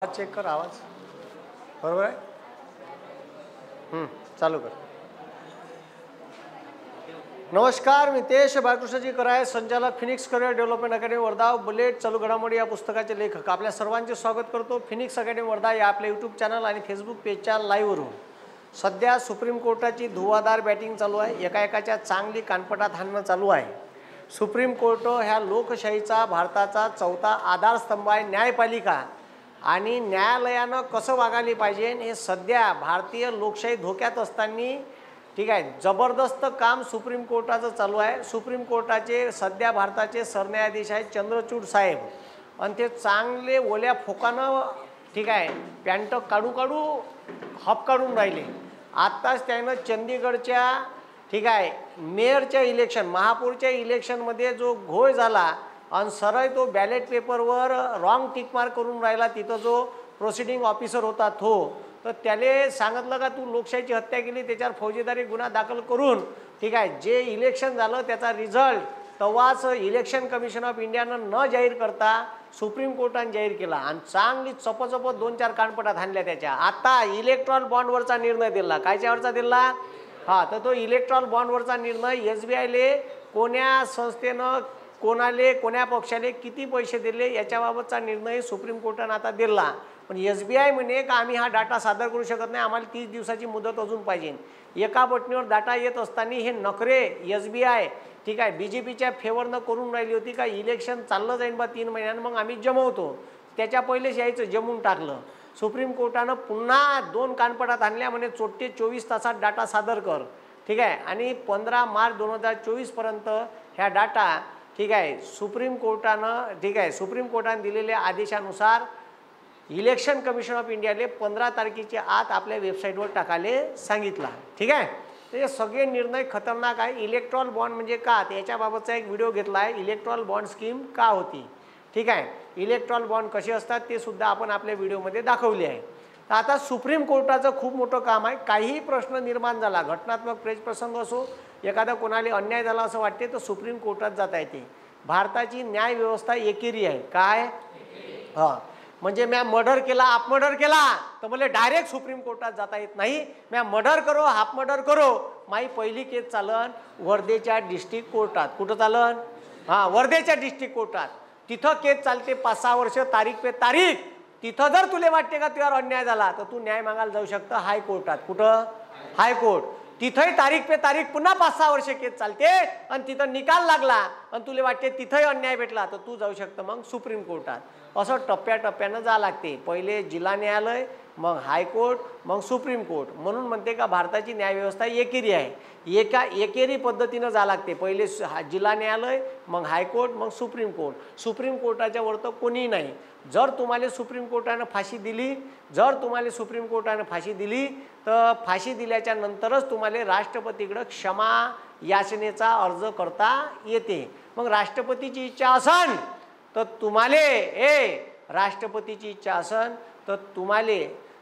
Check कर आवाज बरोबर आहे. चालू कर. नमस्कार, मी तेज बाळकृष्णजी कराय, संचालक Phoenix career development academy Wardha. Bullet चालू घडामोडी या पुस्तकाचे लेखक. आपल्या सर्वांचे स्वागत करतो फिनिक्स अकॅडमी वर्धा या आपल्या यूट्यूब चॅनल आणि फेसबुक पेजच्या लाईव्हवरून. सध्या सुप्रीम कोर्टाची धुवाधार बॅटिंग चालू आहे. एकाएकाच्या चांगली कानपटात हाणणं चालू आहे. सुप्रीम कोर्ट ह्या लोकशाहीचा, भारताचा चौथा आधारस्तंभ आहे. न्यायपालिका आणि न्यायालयानं कसं वागायला पाहिजे हे सध्या भारतीय लोकशाही धोक्यात असताना ठीक आहे जबरदस्त काम सुप्रीम कोर्टाचं चालू आहे. सुप्रीम कोर्टाचे सध्या भारताचे सरन्यायाधीश आहेत चंद्रचूड साहेब, आणि ते चांगले ओल्या फोकानं ठीक आहे पॅन्ट काढू काढू हप काढून राहिले. आत्ताच त्यानं चंदीगडच्या ठीक आहे मेयरच्या इलेक्शन, महापौरच्या इलेक्शनमध्ये जो घोळ झाला आणि सरळ तो बॅलेट पेपरवर रॉंग टिक मार्क करून राहिला, तिथं जो प्रोसिडिंग ऑफिसर होता तर त्याले सांगितलं का तू लोकशाहीची हत्या केली, त्याच्यावर फौजदारी गुन्हा दाखल करून ठीक आहे जे इलेक्शन झालं त्याचा रिझल्ट तेव्हाच इलेक्शन कमिशन ऑफ इंडियानं न जाहीर करता सुप्रीम कोर्टाने जाहीर केला आणि चांगली चपचप 2-4 कानपटात हाणल्या त्याच्या. आता इलेक्ट्रॉल बॉन्डवरचा निर्णय दिला. कायच्यावरचा दिला? हां, तर तो इलेक्ट्रॉल बॉन्डवरचा निर्णय SBIले कोण्या संस्थेनं कोणाले कोण्या पक्षाले किती पैसे दिले याच्याबाबतचा निर्णय सुप्रीम कोर्टानं आता दिला. पण SBI म्हणे का आम्ही हा डाटा सादर करू शकत नाही, आम्हाला 30 दिवसाची मुदत अजून पाहिजे. एका बटणीवर डाटा येत असताना हे नखरे SBI ठीक आहे BJPच्या फेवरनं करून राहिली होती का इलेक्शन चाललं जाईल बा 3 महिन्यांनी मग आम्ही जमवतो. त्याच्या पहिलेच यायचं जमून टाकलं. सुप्रीम कोर्टानं पुन्हा 2 कानपटात आणल्या, म्हणे चोट्टे 24 तासात डाटा सादर कर ठीक आहे. आणि 15 मार्च 2024 पर्यंत ह्या डाटा ठीक आहे सुप्रीम कोर्टानं दिलेल्या आदेशानुसार इलेक्शन कमिशन ऑफ इंडियाले 15 तारखेच्या आत आपल्या वेबसाईटवर टाकायला सांगितला. ठीक आहे. ते सगळे निर्णय खतरनाक आहे. इलेक्ट्रॉल बॉन्ड म्हणजे का याच्याबाबतचा एक व्हिडिओ घेतला आहे. इलेक्ट्रॉल बॉन्ड स्कीम का होती ठीक आहे, इलेक्ट्रॉल बॉन्ड कसे असतात ते सुद्धा आपण आपल्या व्हिडिओमध्ये दाखवले आहे. तर आता सुप्रीम कोर्टाचं खूप मोठं काम आहे. काहीही प्रश्न निर्माण झाला, घटनात्मक प्रसंग असो, एखादा कोणाला अन्याय झाला असं वाटते तर सुप्रीम कोर्टात जाता येते. भारताची न्याय व्यवस्था एकेरी आहे. काय? हां, म्हणजे म्या मर्डर केला, हाफ मर्डर केला तर मला डायरेक्ट सुप्रीम कोर्टात जाता येत नाही. म्या मर्डर करो, हाफ मर्डर करो, माई पहिली केस चालन वर्धेच्या डिस्ट्रिक्ट कोर्टात. कुठं चालन? हां, वर्धेच्या डिस्ट्रिक्ट कोर्टात. तिथं केस चालते 5-6 वर्ष, तारीख पे तारीख. तिथं जर तुला वाटते का तुझ्यावर अन्याय झाला तर तू न्याय मागायला जाऊ शकतं हायकोर्टात. कुठं? हायकोर्ट. तिथंही तारीख पे तारीख पुन्हा 5-6 वर्ष केस चालते आणि तिथं निकाल लागला आणि तुला वाटते तिथंही अन्याय भेटला तर तू जाऊ शकतं मग सुप्रीम कोर्टात. असं टप्प्याटप्प्यानं जा लागते. पहिले जिल्हा न्यायालय, मग हायकोर्ट, मग सुप्रीम कोर्ट. म्हणून म्हणते का भारताची न्यायव्यवस्था एकेरी आहे. एकेरी पद्धतीनं जा लागते. पहिले जिल्हा न्यायालय, मग हायकोर्ट, मग सुप्रीम कोर्ट. सुप्रीम कोर्टाच्या वर तर कोणीही नाही. जर तुम्हाला सुप्रीम कोर्टानं फाशी दिली तर फाशी दिल्याच्या नंतरच तुम्हाला राष्ट्रपतीकडे क्षमा याचनेचा अर्ज करता येते. मग राष्ट्रपतीची इच्छा असन तर तुम्हाला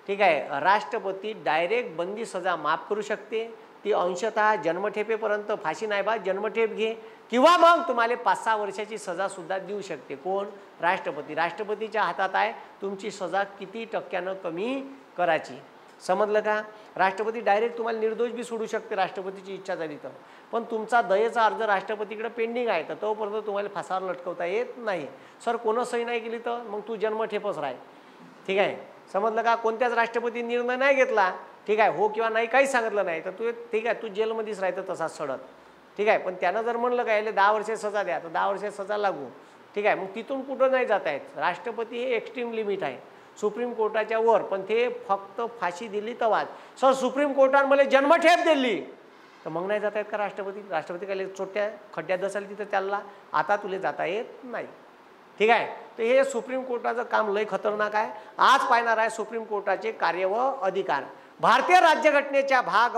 ठीक आहे राष्ट्रपती डायरेक्ट बंदी सजा माफ करू शकते. ती अंशतः जन्मठेपेपर्यंत फाशी नाही बा, जन्मठेप घे, किंवा मग तुम्हाला 5-6 वर्षाची सजा सुद्धा देऊ शकते. कोण? राष्ट्रपती. राष्ट्रपतीच्या हातात आहे तुमची सजा किती टक्क्यानं कमी करायची. समजलं का? राष्ट्रपती डायरेक्ट तुम्हाला निर्दोष बी सोडू शकते राष्ट्रपतीची इच्छा झाली तर. पण तुमचा दयेचा अर्ज राष्ट्रपतीकडे पेंडिंग आहे तर तोपर्यंत तुम्हाला फासावर लटकवता येत नाही. सर कोण सही नाही केली तर मग तू जन्मठेपच राह. ठीक आहे, समजलं का? कोणत्याच राष्ट्रपती निर्णय नाही घेतला ठीक आहे, हो किंवा नाही काहीच सांगितलं नाही तर तू ठीक आहे तू जेलमध्येच राहतं तसाच सडत. ठीक आहे, पण त्यानं जर म्हणलं का याला 10 वर्षे सजा द्या तर 10 वर्षे सजा लागू. ठीक आहे, मग तिथून कुठं नाही जाता येत. राष्ट्रपती हे एक्स्ट्रीम लिमिट आहे सुप्रीम कोर्टाच्या वर. पण ते फक्त फाशी दिली तेव्हाच. सर सुप्रीम कोर्टाने मला जन्मठेप दिली तर मग नाही जाता येत का राष्ट्रपती काय छोट्या खड्ड्यात बसायला तिथं चालला. आता तुला जाता येत नाही. ठीक आहे, तर हे सुप्रीम कोर्टाचं काम लय खतरनाक आहे. आज पाहणार आहे सुप्रीम कोर्टाचे कार्य व अधिकार. भारतीय राज्यघटनेचा भाग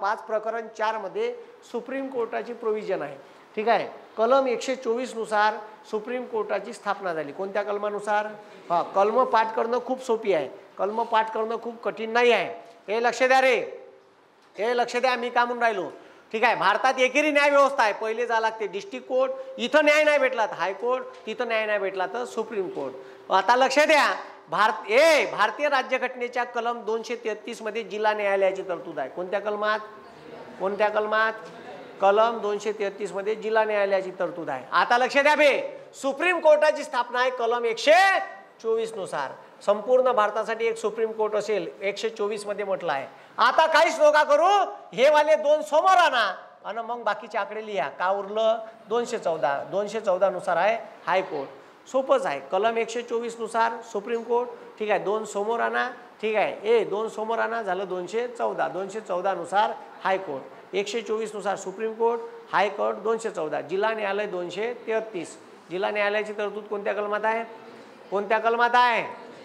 5 प्रकरण 4 मध्ये सुप्रीम कोर्टाची प्रोव्हिजन आहे. ठीक आहे, कलम 124 नुसार सुप्रीम कोर्टाची स्थापना झाली. कोणत्या कलमानुसार? हां, कलम पाठ करणं खूप सोपी आहे, कलम पाठ करणं खूप कठीण नाही आहे. हे लक्ष द्या रे, हे लक्ष द्या. मी काय म्हणून राहिलो, ठीक आहे, भारतात एकेरी न्याय व्यवस्था आहे. पहिले जा लागते डिस्ट्रिक्ट कोर्ट, इथं न्याय नाही भेटला तर हायकोर्ट, तिथं न्याय नाही भेटला तर सुप्रीम कोर्ट. आता लक्ष द्या, भारतीय राज्यघटनेच्या कलम 233 मध्ये जिल्हा न्यायालयाची तरतूद आहे. कोणत्या कलमात? कोणत्या कलमात? कलम 233 मध्ये जिल्हा न्यायालयाची तरतूद आहे. आता लक्ष द्या बे, सुप्रीम कोर्टाची स्थापना आहे कलम 124 नुसार. संपूर्ण भारतासाठी एक सुप्रीम कोर्ट असेल, 124 मध्ये म्हटलं आहे. आता काहीच नका करू, हे वाले दोन समोर आणा आणि मग बाकीचे आकडे लिहा. का उरलं? 214. 214 नुसार आहे हायकोर्ट. सोपंच आहे. कलम 124 नुसार सुप्रीम कोर्ट, ठीक आहे. दोन समोर आणा, ठीक आहे. दोन समोर आणा, झालं 214. 214 नुसार हायकोर्ट, 124 नुसार सुप्रीम कोर्ट, हायकोर्ट 214, जिल्हा न्यायालय 233. जिल्हा न्यायालयाची तरतूद कोणत्या कलमात आहे? कोणत्या कलमात आहे?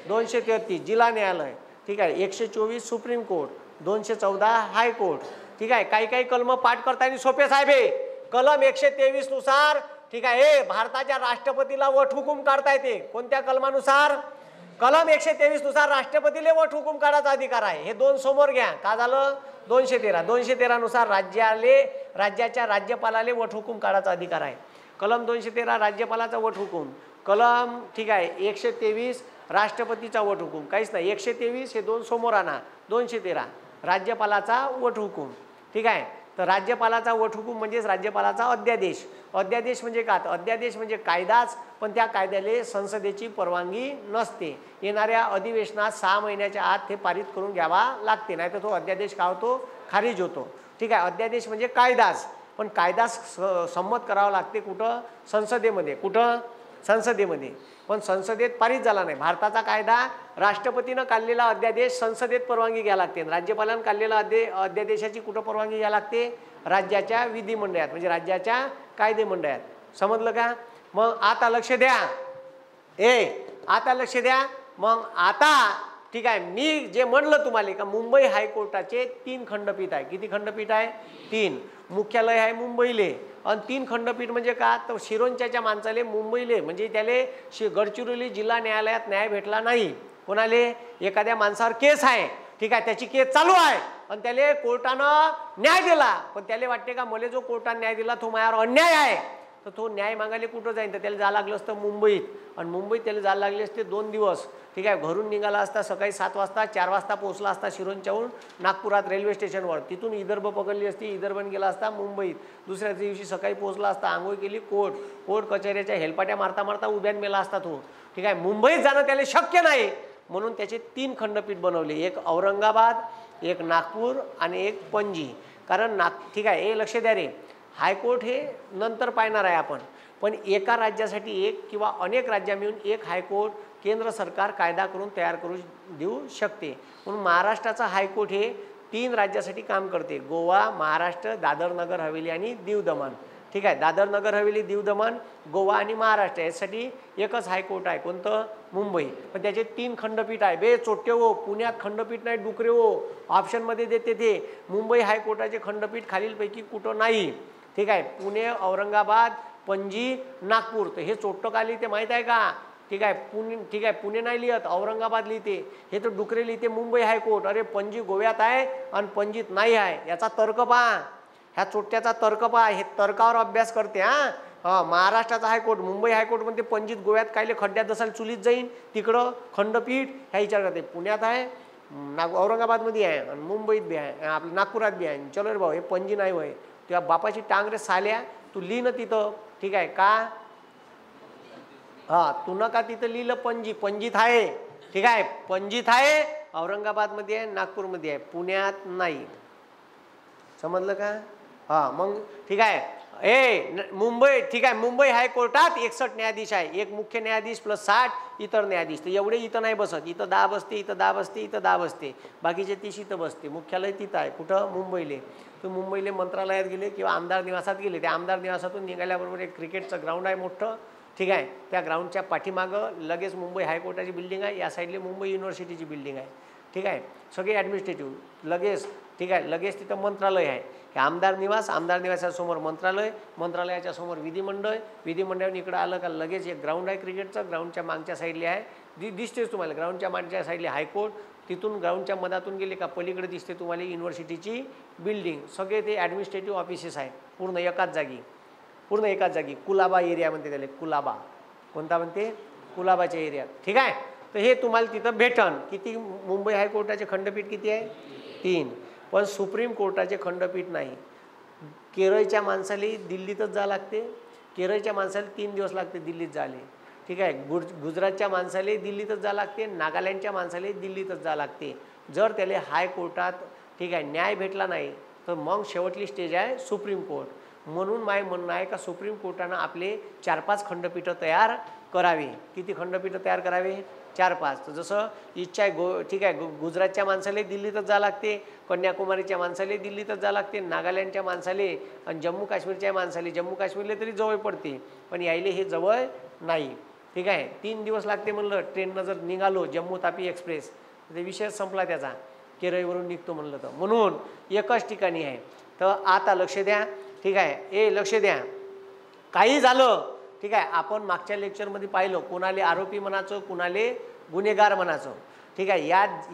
233 जिल्हा न्यायालय, ठीक आहे. 124 सुप्रीम कोर्ट, 214 हायकोर्ट, ठीक आहे. काही काही कलम पाठ करताना सोपे साहेब आहे. कलम 123 नुसार, ठीक आहे, भारताच्या राष्ट्रपतीला वट हुकूम काढता येते. कोणत्या कलमानुसार? कलम 123 नुसार राष्ट्रपतीला वट हुकूम काढायचा अधिकार आहे. हे दोन समोर घ्या. का झालं? 213. 213 नुसार राज्याच्या राज्यपालाला वट हुकूम काढायचा अधिकार आहे. कलम 213 राज्यपालाचा वट हुकूम, कलम, ठीक आहे, 123 राष्ट्रपतीचा वट हुकूम. काहीच नाही. 123 हे दोन समोर आणा. 213 राज्यपालाचा वट हुकूम, ठीक आहे. तर राज्यपालाचा वट हुकूम म्हणजेच राज्यपालाचा अध्यादेश. अध्यादेश म्हणजे काय? अध्यादेश म्हणजे कायदाच, पण त्या कायद्याला संसदेची परवानगी नसते. येणाऱ्या अधिवेशनात 6 महिन्याच्या आत ते पारित करून घ्यावा लागते, नाही तर तो अध्यादेश काय होतो? खारिज होतो. ठीक आहे. अध्यादेश म्हणजे कायदाच, पण कायदा संमत करावा लागते कुठं? संसदेमध्ये. कुठं? संसदेमध्ये. पण संसदेत पारित झाला नाही. भारताचा कायदा राष्ट्रपतीनं काढलेला अध्यादेश संसदेत परवानगी घ्यायला लागते. राज्यपालानं काढलेला अध्यादेशाची कुठं परवानगी घ्यायला लागते? राज्याच्या विधिमंडळात, म्हणजे राज्याच्या कायदेमंडळात. समजलं का? मग आता लक्ष द्या. आता लक्ष द्या. मग आता, ठीक आहे, मी जे म्हणलं तुम्हाला का मुंबई हायकोर्टाचे 3 खंडपीठ आहे. किती खंडपीठ आहे? 3. मुख्यालय आहे मुंबईले. आणि 3 खंडपीठ म्हणजे का? तर शिरोंच्याच्या माणसाले मुंबईले, म्हणजे त्याले गडचिरोली जिल्हा न्यायालयात न्याय भेटला नाही. कोणाले? एखाद्या माणसावर केस आहे, ठीक आहे, त्याची केस चालू आहे आणि त्याला कोर्टानं न्याय दिला, पण त्याला वाटते का मला जो कोर्टाने न्याय दिला तो माझ्यावर अन्याय आहे, तर तो न्याय मागायला कुठं जाईल? तर त्याला जायला लागलं असतं मुंबईत. आणि मुंबईत त्याला जायला लागले असते 2 दिवस. ठीक आहे. घरून निघाला असता सकाळी 7 वाजता, 4 वाजता पोहोचला असता शिरोंच्याहून नागपुरात रेल्वे स्टेशनवर. तिथून विदर्भ पकडली असती, विदर्भन गेला असता मुंबईत. दुसऱ्या दिवशी सकाळी पोहोचला असता, आंघोळ केली, कोर्ट कचेऱ्याच्या हेलपाट्या मारता मारता उभ्यान मेला असता तो. ठीक आहे. मुंबईत जाणं त्याला शक्य नाही, म्हणून त्याचे 3 खंडपीठ बनवले. एक औरंगाबाद, एक नागपूर आणि एक पणजी. कारण ठीक आहे, हे लक्ष द्या रे, हायकोर्ट हे नंतर पाहणार आहे आपण, पण एका राज्यासाठी एक किंवा अनेक राज्या मिळून एक हायकोर्ट केंद्र सरकार कायदा करून तयार करू देऊ शकते. म्हणून महाराष्ट्राचा हायकोर्ट हे 3 राज्यासाठी काम करते. गोवा, महाराष्ट्र, दादर नगर हवेली आणि दीव दमण. ठीक आहे. दादर नगर हवेली, दीव दमण, गोवा आणि महाराष्ट्र यासाठी एकच हायकोर्ट आहे. कोणतं? मुंबई. पण त्याचे 3 खंडपीठ आहे. बे चोट्टे हो, पुण्यात खंडपीठ नाही, डुकरे हो, ऑप्शनमध्ये देते ते. मुंबई हायकोर्टाचे खंडपीठ खालीलपैकी कुठं नाही. ठीक आहे. पुणे, औरंगाबाद, पणजी, नागपूर. तर हे चोट्ट का लिहिते माहीत आहे का? ठीक आहे. ठीक आहे, पुणे नाही लिहत, औरंगाबाद लिहिते. हे तर डुकरे लिहिते मुंबई हायकोर्ट. अरे पणजी गोव्यात आहे आणि पणजीत नाही आहे. याचा तर्क पहा, ह्या चोट्ट्याचा तर्क पहा. हे तर्कावर अभ्यास करते. महाराष्ट्राचा हायकोर्ट मुंबई हायकोर्ट म्हणते पणजीत गोव्यात कायले खड्ड्यात दसाल चुलीत जाईन, तिकडं खंडपीठ ह्या विचार करते. पुण्यात आहे, औरंगाबादमध्ये आहे आणि मुंबईत बी आहे, आपलं नागपुरात बी आहे. चलो रे भाऊ, हे पणजी नाही होय, तुझ्या बापाची टांग रे साल्या, तू लिहि ना तिथं. ठीक आहे का? तू नका तिथं लिहिलं पणजी. पणजीत आहे. ठीक आहे. पणजीत आहे, औरंगाबादमध्ये आहे, नागपूरमध्ये आहे, पुण्यात नाही. समजलं का? मग ठीक आहे. मुंबई, ठीक आहे, मुंबई हायकोर्टात 61 न्यायाधीश आहे. एक मुख्य न्यायाधीश प्लस 60 इतर न्यायाधीश. तर एवढे इथं नाही बसत. इथं 10 बसते, इथं 10 बसते, इथं 10 बसते, बाकीचे 30 इथं बसते. मुख्यालय तिथं आहे. कुठं? मुंबईले. तुम्ही मुंबईले मंत्रालयात गेले किंवा आमदार निवासात गेले, त्या आमदार निवासातून निघाल्याबरोबर एक क्रिकेटचं ग्राउंड आहे मोठं. ठीक आहे. त्या ग्राउंडच्या पाठीमागं लगेच मुंबई हायकोर्टाची बिल्डिंग आहे. या साईडले मुंबई युनिव्हर्सिटीची बिल्डिंग आहे. ठीक आहे. सगळे ॲडमिनिस्ट्रेटिव्ह लगेच. ठीक आहे. लगेच तिथं मंत्रालय आहे. हे आमदार निवास, आमदार निवासाच्या समोर मंत्रालय, मंत्रालयाच्या समोर विधिमंडळ, विधिमंडळाने इकडं आलं का लगेच एक ग्राउंड आहे क्रिकेटचं. ग्राउंडच्या मागच्या साईडला आहे, दिसतेच तुम्हाला. ग्राउंडच्या मागच्या साईडला हायकोर्ट, तिथून ग्राउंडच्या मधातून गेले का पलीकडे दिसते तुम्हाला युनिव्हर्सिटीची बिल्डिंग, सगळे ते ॲडमिनिस्ट्रेटिव्ह ऑफिसेस आहेत पूर्ण एकाच जागी, कुलाबा एरिया म्हणते त्याला, कुलाबा, कोणता म्हणते, कुलाबाच्या एरियात, ठीक आहे. तर हे तुम्हाला तिथं भेटन. किती मुंबई हायकोर्टाचे खंडपीठ किती आहे, 3, पण सुप्रीम कोर्टाचे खंडपीठ नाही. केरळच्या माणसाला दिल्लीतच जा लागते, केरळच्या माणसाला 3 दिवस लागते दिल्लीत जाले, ठीक आहे. गुजरातच्या माणसाला दिल्लीतच जा लागते, नागालँडच्या माणसाला दिल्लीतच जा लागते. जर त्याला हायकोर्टात, ठीक आहे, न्याय भेटला नाही तर मग शेवटली स्टेज आहे सुप्रीम कोर्ट. म्हणून माझं म्हणणं आहे का सुप्रीम कोर्टानं आपले 4-5 खंडपीठं तयार करावे. किती खंडपीठं तयार करावे, 4-5. तर जसं इच्छा आहे ठीक आहे, गुजरातच्या माणसाला दिल्लीतच जा लागते, कन्याकुमारीच्या माणसाला दिल्लीतच जा लागते, नागालँडच्या माणसाला आणि जम्मू काश्मीरच्या माणसाला, जम्मू काश्मीरला तरी जवळ पडते पण यायले हे जवळ नाही, ठीक आहे. 3 दिवस लागते म्हणलं ट्रेननं जर निघालो, जम्मू तापी एक्सप्रेस, तर विषय संपला त्याचा, केरळवरून निघतो म्हणलं तर. म्हणून एकच ठिकाणी आहे. तर आता लक्ष द्या, ठीक आहे, लक्ष द्या. काही झालं, ठीक आहे, आपण मागच्या लेक्चरमध्ये पाहिलं कोणाले आरोपी म्हणायचं, कुणाले गुन्हेगार म्हणायचं, ठीक आहे.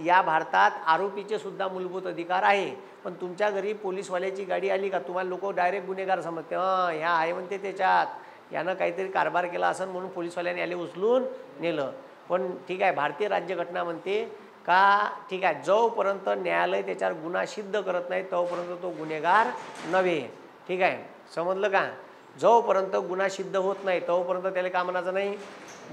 या भारतात आरोपीचे सुद्धा मूलभूत अधिकार आहे. पण तुमच्या घरी पोलीसवाल्याची गाडी आली का तुम्हाला लोक डायरेक्ट गुन्हेगार समजते, ह्या आहे म्हणते त्याच्यात, यानं काहीतरी कारभार केला असं म्हणून पोलीसवाल्याने याले उचलून नेलं. पण ठीक आहे, भारतीय राज्यघटना म्हणते का, ठीक आहे, जोपर्यंत न्यायालय त्याच्यावर गुन्हा सिद्ध करत नाही तोपर्यंत तो गुन्हेगार नव्हे, ठीक आहे, समजलं का. जोपर्यंत गुन्हा सिद्ध होत नाही तोपर्यंत त्याला का म्हणायचं नाही,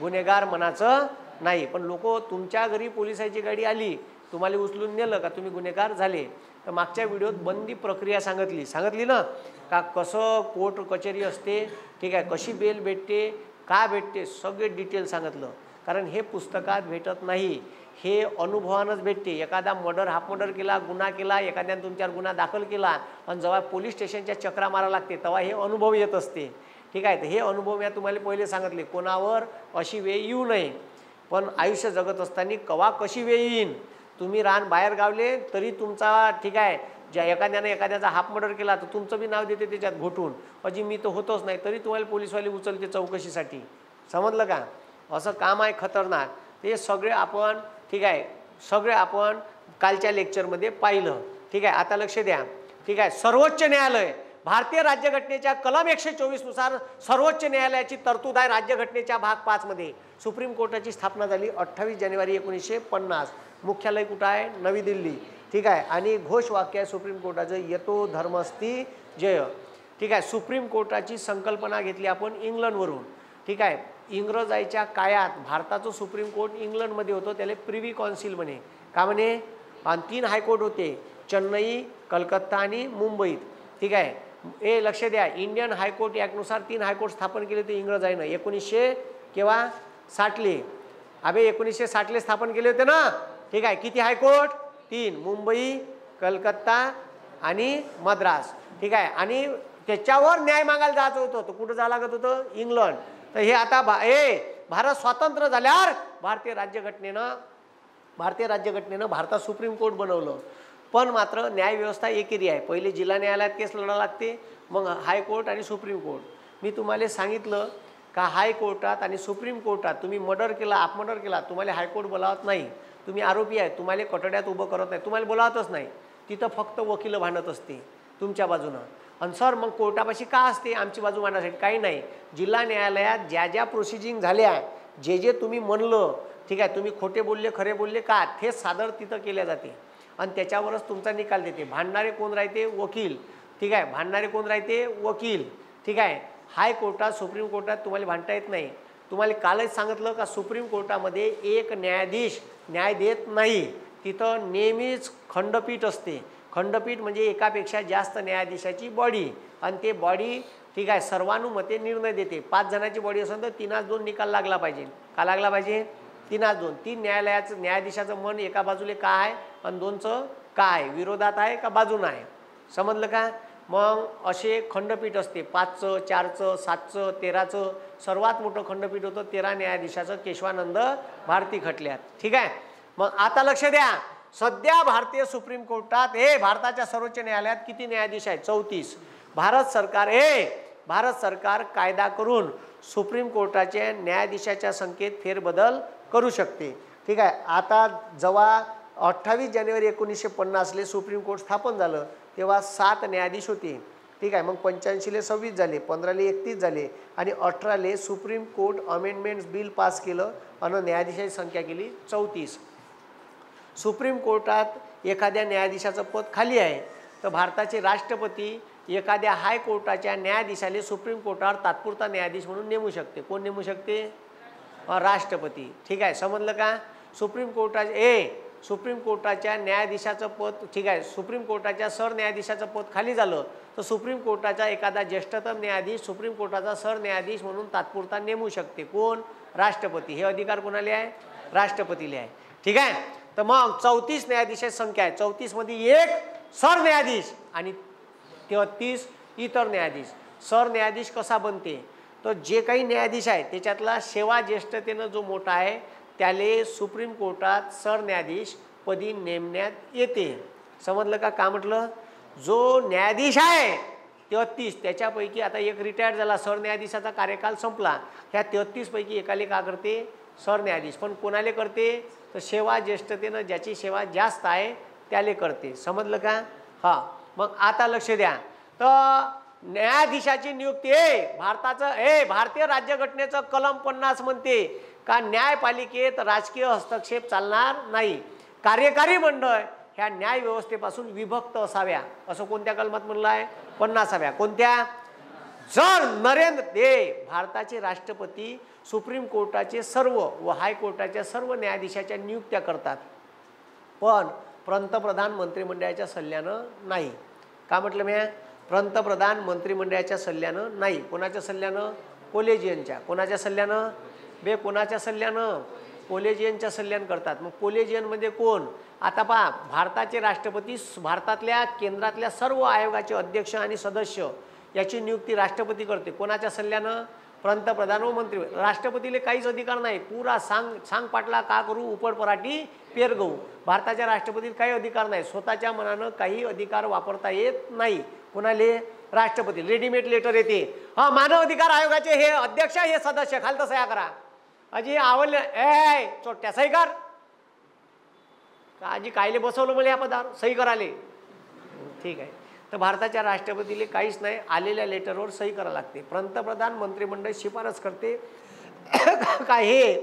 गुन्हेगार म्हणायचं नाही. पण लोक तुमच्या घरी पोलिसाची गाडी आली, तुम्हाला उचलून नेलं का तुम्ही गुन्हेगार झाले. तर मागच्या व्हिडिओत बंदी प्रक्रिया सांगितली ना, का कसं कोर्ट कचेरी असते, ठीक आहे, कशी बेल भेटते, का भेटते, सगळे डिटेल सांगितलं. कारण हे पुस्तकात भेटत नाही, हे अनुभवानंच भेटते. एखादा हाफ मर्डर केला, गुन्हा केला, एखाद्याने तुमच्यावर गुन्हा दाखल केला आणि जेव्हा पोलीस स्टेशनच्या चक्रा मारा लागते तेव्हा हे अनुभव येत असते, ठीक आहे. तर हे अनुभव मी तुम्हाला पहिले सांगितले, कोणावर अशी वेळ येऊ नये. पण आयुष्य जगत असताना कवा कशी वेळ येईन, तुम्ही बाहेर गावले तरी तुमचा, ठीक आहे, ज्या एखाद्याचा हाफ मर्डर केला तर तुमचं बी नाव देते त्याच्यात घोटून, अजी मी तर होतोच नाही, तरी तुम्हाला पोलीसवाले उचलते चौकशीसाठी, समजलं का. असं काम आहे खतरनाक. ते सगळे आपण, ठीक आहे, सगळे आपण कालच्या लेक्चरमध्ये पाहिलं, ठीक आहे. आता लक्ष द्या, ठीक आहे. सर्वोच्च न्यायालय, भारतीय राज्यघटनेच्या कलम 124 नुसार सर्वोच्च न्यायालयाची तरतूद आहे. राज्यघटनेच्या भाग 5 मध्ये सुप्रीम कोर्टाची स्थापना झाली 28 जानेवारी 1950. मुख्यालय कुठं आहे, नवी दिल्ली, ठीक आहे. आणि घोषवाक्य आहे सुप्रीम कोर्टाचं, यतो धर्मस्ती जय, ठीक आहे. सुप्रीम कोर्टाची संकल्पना घेतली आपण इंग्लंडवरून, ठीक आहे. इंग्रजांच्या काळात भारताचं सुप्रीम कोर्ट इंग्लंडमध्ये होतं, त्याला प्रिव्ही काउन्सिल म्हणे, का म्हणे. आणि 3 हायकोर्ट होते, चेन्नई, कलकत्ता आणि मुंबईत, ठीक आहे. लक्ष द्या, इंडियन हायकोर्ट ॲक्टनुसार 3 हायकोर्ट स्थापन केले होते इंग्रजांनं 1960ले. 1960ले स्थापन केले होते ना, ठीक आहे. किती हायकोर्ट, 3, मुंबई, कलकत्ता आणि मद्रास, ठीक आहे. आणि त्याच्यावर न्याय मागायला जायचं होतं, तर कुठं जावं लागत होतं, इंग्लंड. तर हे आता भारत स्वतंत्र झाल्यावर भारतीय राज्यघटनेनं भारतात सुप्रीम कोर्ट बनवलं. पण मात्र न्यायव्यवस्था एकेरी आहे. पहिले जिल्हा न्यायालयात केस लढावं लागते, मग हायकोर्ट आणि सुप्रीम कोर्ट. मी तुम्हाला सांगितलं का हायकोर्टात आणि सुप्रीम कोर्टात तुम्ही मर्डर केला, अपमर्डर केला, तुम्हाला हायकोर्ट बोलावत नाही. तुम्ही आरोपी आहे, तुम्हाला कठड्यात उभं करत नाही, तुम्हाला बोलावतच नाही. तिथं फक्त वकील भांडत असते तुमच्या बाजूनं. आणि सर मग कोर्टापाशी का असते आमची बाजू मांडण्यासाठी, काही नाही. जिल्हा न्यायालयात ज्या प्रोसिजिंग झाल्या, जे तुम्ही म्हणलं, ठीक आहे, तुम्ही खोटे बोलले खरे बोलले का, ते सादर तिथं केल्या जाते आणि त्याच्यावरच तुमचा निकाल देते. भांडणारे कोण राहते, वकील, ठीक आहे. भांडणारे कोण राहते, वकील, ठीक आहे. हायकोर्टात सुप्रीम कोर्टात तुम्हाला भांडता येत नाही. तुम्हाला कालच सांगितलं का सुप्रीम कोर्टामध्ये एक न्यायाधीश न्याय देत नाही, तिथं नेहमीच खंडपीठ असते. खंडपीठ म्हणजे एकापेक्षा जास्त न्यायाधीशाची बॉडी, आणि ते बॉडी, ठीक आहे, सर्वानुमते निर्णय देते. 5 जणांची बॉडी असेल तर 3-2 निकाल लागला पाहिजे. का लागला पाहिजे, 3-2. 3 न्यायाधीशाचं मन एका बाजूले का आहे आणि 2चं का आहे, विरोधात आहे का बाजूनं आहे, समजलं का. मग असे खंडपीठ असते 5चं, 4चं, 7चं, 13चं. सर्वात मोठं खंडपीठ होतं 13 न्यायाधीशाचं, केशवानंद भारती खटल्यात, ठीक आहे. मग आता लक्ष द्या, सध्या भारतीय सुप्रीम कोर्टात भारताच्या सर्वोच्च न्यायालयात किती न्यायाधीश आहेत, 34. भारत सरकार कायदा करून सुप्रीम कोर्टाच्या न्यायाधीशाच्या संख्येत फेरबदल करू शकते, ठीक आहे. आता जेव्हा 28 जानेवारी 1950 सुप्रीम कोर्ट स्थापन झालं, तेव्हा 7 न्यायाधीश होते. ठीक आहे. मग 85 26 झाले, 15 31 झाले आणि 18 supreme court amendments bill pass केलं आणि न्यायाधीशाची संख्या केली 34. सुप्रीम कोर्टात एखाद्या न्यायाधीशाचं पद खाली आहे तर भारताचे राष्ट्रपती एखाद्या हायकोर्टाच्या न्यायाधीशाला सुप्रीम कोर्टावर तात्पुरता न्यायाधीश म्हणून नेमू शकते. कोण नेमू शकते? राष्ट्रपती. ठीक आहे, समजलं का? सुप्रीम कोर्टाच्या न्यायाधीशाचं पद, ठीक आहे, सुप्रीम कोर्टाच्या सरन्यायाधीशाचं पद खाली झालं तर सुप्रीम कोर्टाचा एखादा ज्येष्ठतम न्यायाधीश सुप्रीम कोर्टाचा सरन्यायाधीश म्हणून तात्पुरता नेमू शकते. कोण? राष्ट्रपती. हे अधिकार कोणाला आहे? राष्ट्रपतीला आहे. ठीक आहे. तर मग 34 न्यायाधीशाची संख्या आहे. 34 मध्ये 1 सरन्यायाधीश आणि 33 इतर न्यायाधीश. सरन्यायाधीश कसा बनते? तर जे काही न्यायाधीश आहे त्याच्यातला सेवा ज्येष्ठतेनं जो मोठा आहे त्याले सुप्रीम कोर्टात सरन्यायाधीश पदी नेमण्यात येते. समजलं का? का म्हटलं? जो न्यायाधीश आहे 33, त्याच्यापैकी आता एक रिटायर्ड झाला, सरन्यायाधीशाचा कार्यकाल संपला, ह्या 33 पैकी एकाले का करते? सरन्यायाधीश. पण कोणाले करते? तर सेवा ज्येष्ठतेनं ज्याची सेवा जास्त आहे त्याले करते. समजलं का? हां, मग आता लक्ष द्या. तर न्यायाधीशाची नियुक्ती भारतीय राज्यघटनेचं कलम 50 म्हणते का न्यायपालिकेत राजकीय हस्तक्षेप चालणार नाही. कार्यकारी मंडळ ह्या न्याय व्यवस्थेपासून विभक्त असाव्या असं कोणत्या कलमात म्हणलं आहे? 50व्या. कोणत्या? जर भारताचे राष्ट्रपती सुप्रीम कोर्टाचे सर्व व हायकोर्टाच्या सर्व न्यायाधीशाच्या नियुक्त्या करतात, पण पंतप्रधान मंत्रिमंडळाच्या सल्ल्यानं नाही. का म्हटलं मी? पंतप्रधान मंत्रिमंडळाच्या सल्ल्यानं नाही. कोणाच्या सल्ल्यानं? कोलेजियनच्या. कोणाच्या सल्ल्यानं? कोणाच्या सल्ल्यानं? कोलेजियनच्या सल्ल्यानं करतात. मग कोलेजियनमध्ये कोण? आता पहा, भारताचे राष्ट्रपती भारतातल्या केंद्रातल्या सर्व आयोगाचे अध्यक्ष आणि सदस्य याची नियुक्ती राष्ट्रपती करते. कोणाच्या सल्ल्यानं? पंतप्रधान व मंत्री. राष्ट्रपतीला काहीच अधिकार नाही. पुरा सांग पाटला का करू, उपड पराठी पेर गहू. भारताच्या राष्ट्रपतीला काही अधिकार नाही. स्वतःच्या मनानं काही अधिकार वापरता येत नाही. कोणाले? राष्ट्रपती. रेडीमेड लेटर येते, हा मानव अधिकार आयोगाचे हे अध्यक्ष हे सदस्य खालतं सह्या करा. अजी आवडले चोट्या सही कर. आजी कायले बसवलं मला या पदावर सही कराले? ठीक आहे. तर भारताच्या राष्ट्रपतीला काहीच नाही, आलेल्या लेटरवर सही करावं लागते. पंतप्रधान मंत्रिमंडळ शिफारस करते का हे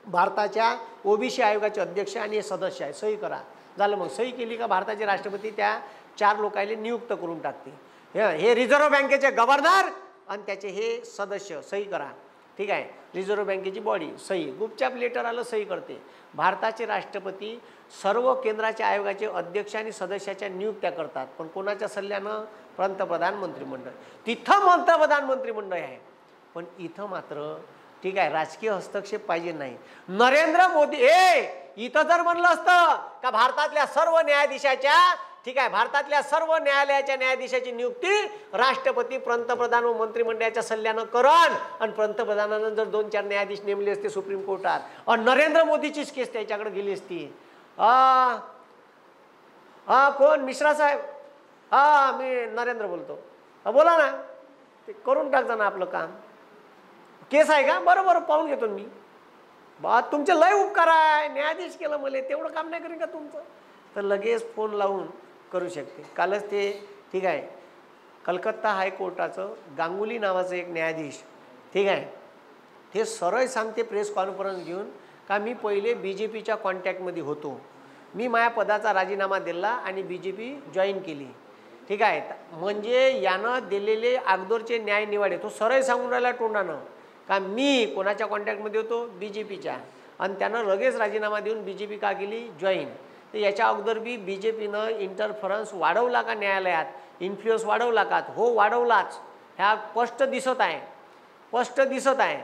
भारताच्या ओबीसी आयोगाचे अध्यक्ष आणि हे सदस्य आहे, सही करा. झालं. मग सही केली का भारताचे राष्ट्रपती त्या 4 लोकांना नियुक्त करून टाकते. हे रिझर्व्ह बँकेचे गव्हर्नर आणि त्याचे हे सदस्य सही करा. ठीक आहे. रिझर्व्ह बँकेची बॉडी सही, गुपचाप लेटर आलं सही करते. भारताचे राष्ट्रपती सर्व केंद्राच्या आयोगाचे अध्यक्ष आणि सदस्याच्या नियुक्त्या करतात, पण कोणाच्या सल्ल्यानं? पंतप्रधान मंत्रिमंडळ. तिथं पंतप्रधान मंत्रिमंडळ आहे, पण इथं मात्र ठीक आहे राजकीय हस्तक्षेप पाहिजे नाही. नरेंद्र मोदी इथं जर म्हणलं असतं का भारतातल्या सर्व न्यायाधीशाच्या, ठीक आहे, भारतातल्या सर्व न्यायालयाच्या न्यायाधीशाची नियुक्ती राष्ट्रपती पंतप्रधान व मंत्रिमंडळाच्या सल्ल्यानं करण आणि पंतप्रधानानं जर 2-4 न्यायाधीश नेमले असते सुप्रीम कोर्टात आणि नरेंद्र मोदीचीच केस त्याच्याकडे गेली असती. कोण? मिश्रा साहेब. मी नरेंद्र बोलतो. बोला ना. ते करून टाकजा ना आपलं काम. केस आहे का? बरोबर पाहून घेतो मी. तुमचे लय उपकार आहे, न्यायाधीश केलं मला, तेवढं काम नाही करेन का तुमचं? तर लगेच फोन लावून करू शकते. कालच ते, ठीक आहे, कलकत्ता हायकोर्टाचं गांगुली नावाचं एक न्यायाधीश, ठीक आहे, ते सरळ सांगते प्रेस कॉन्फरन्स घेऊन का मी पहिले BJPच्या कॉन्टॅक्टमध्ये होतो, मी माझ्या पदाचा राजीनामा दिला आणि BJP जॉईन केली. ठीक आहे. म्हणजे यानं दिलेले अगोदरचे न्याय निवाडे तो सरळ सांगून राहिला तोंडानं का मी कोणाच्या कॉन्टॅक्टमध्ये होतो? BJPच्या. आणि त्यानं लगेच राजीनामा देऊन BJP का केली? जॉईन. तर याच्या अगोदर बी BJPनं इंटरफरन्स वाढवला का न्यायालयात? इन्फ्लुअन्स वाढवला का? हो, वाढवलाच. ह्या स्पष्ट दिसत आहे, स्पष्ट दिसत आहे.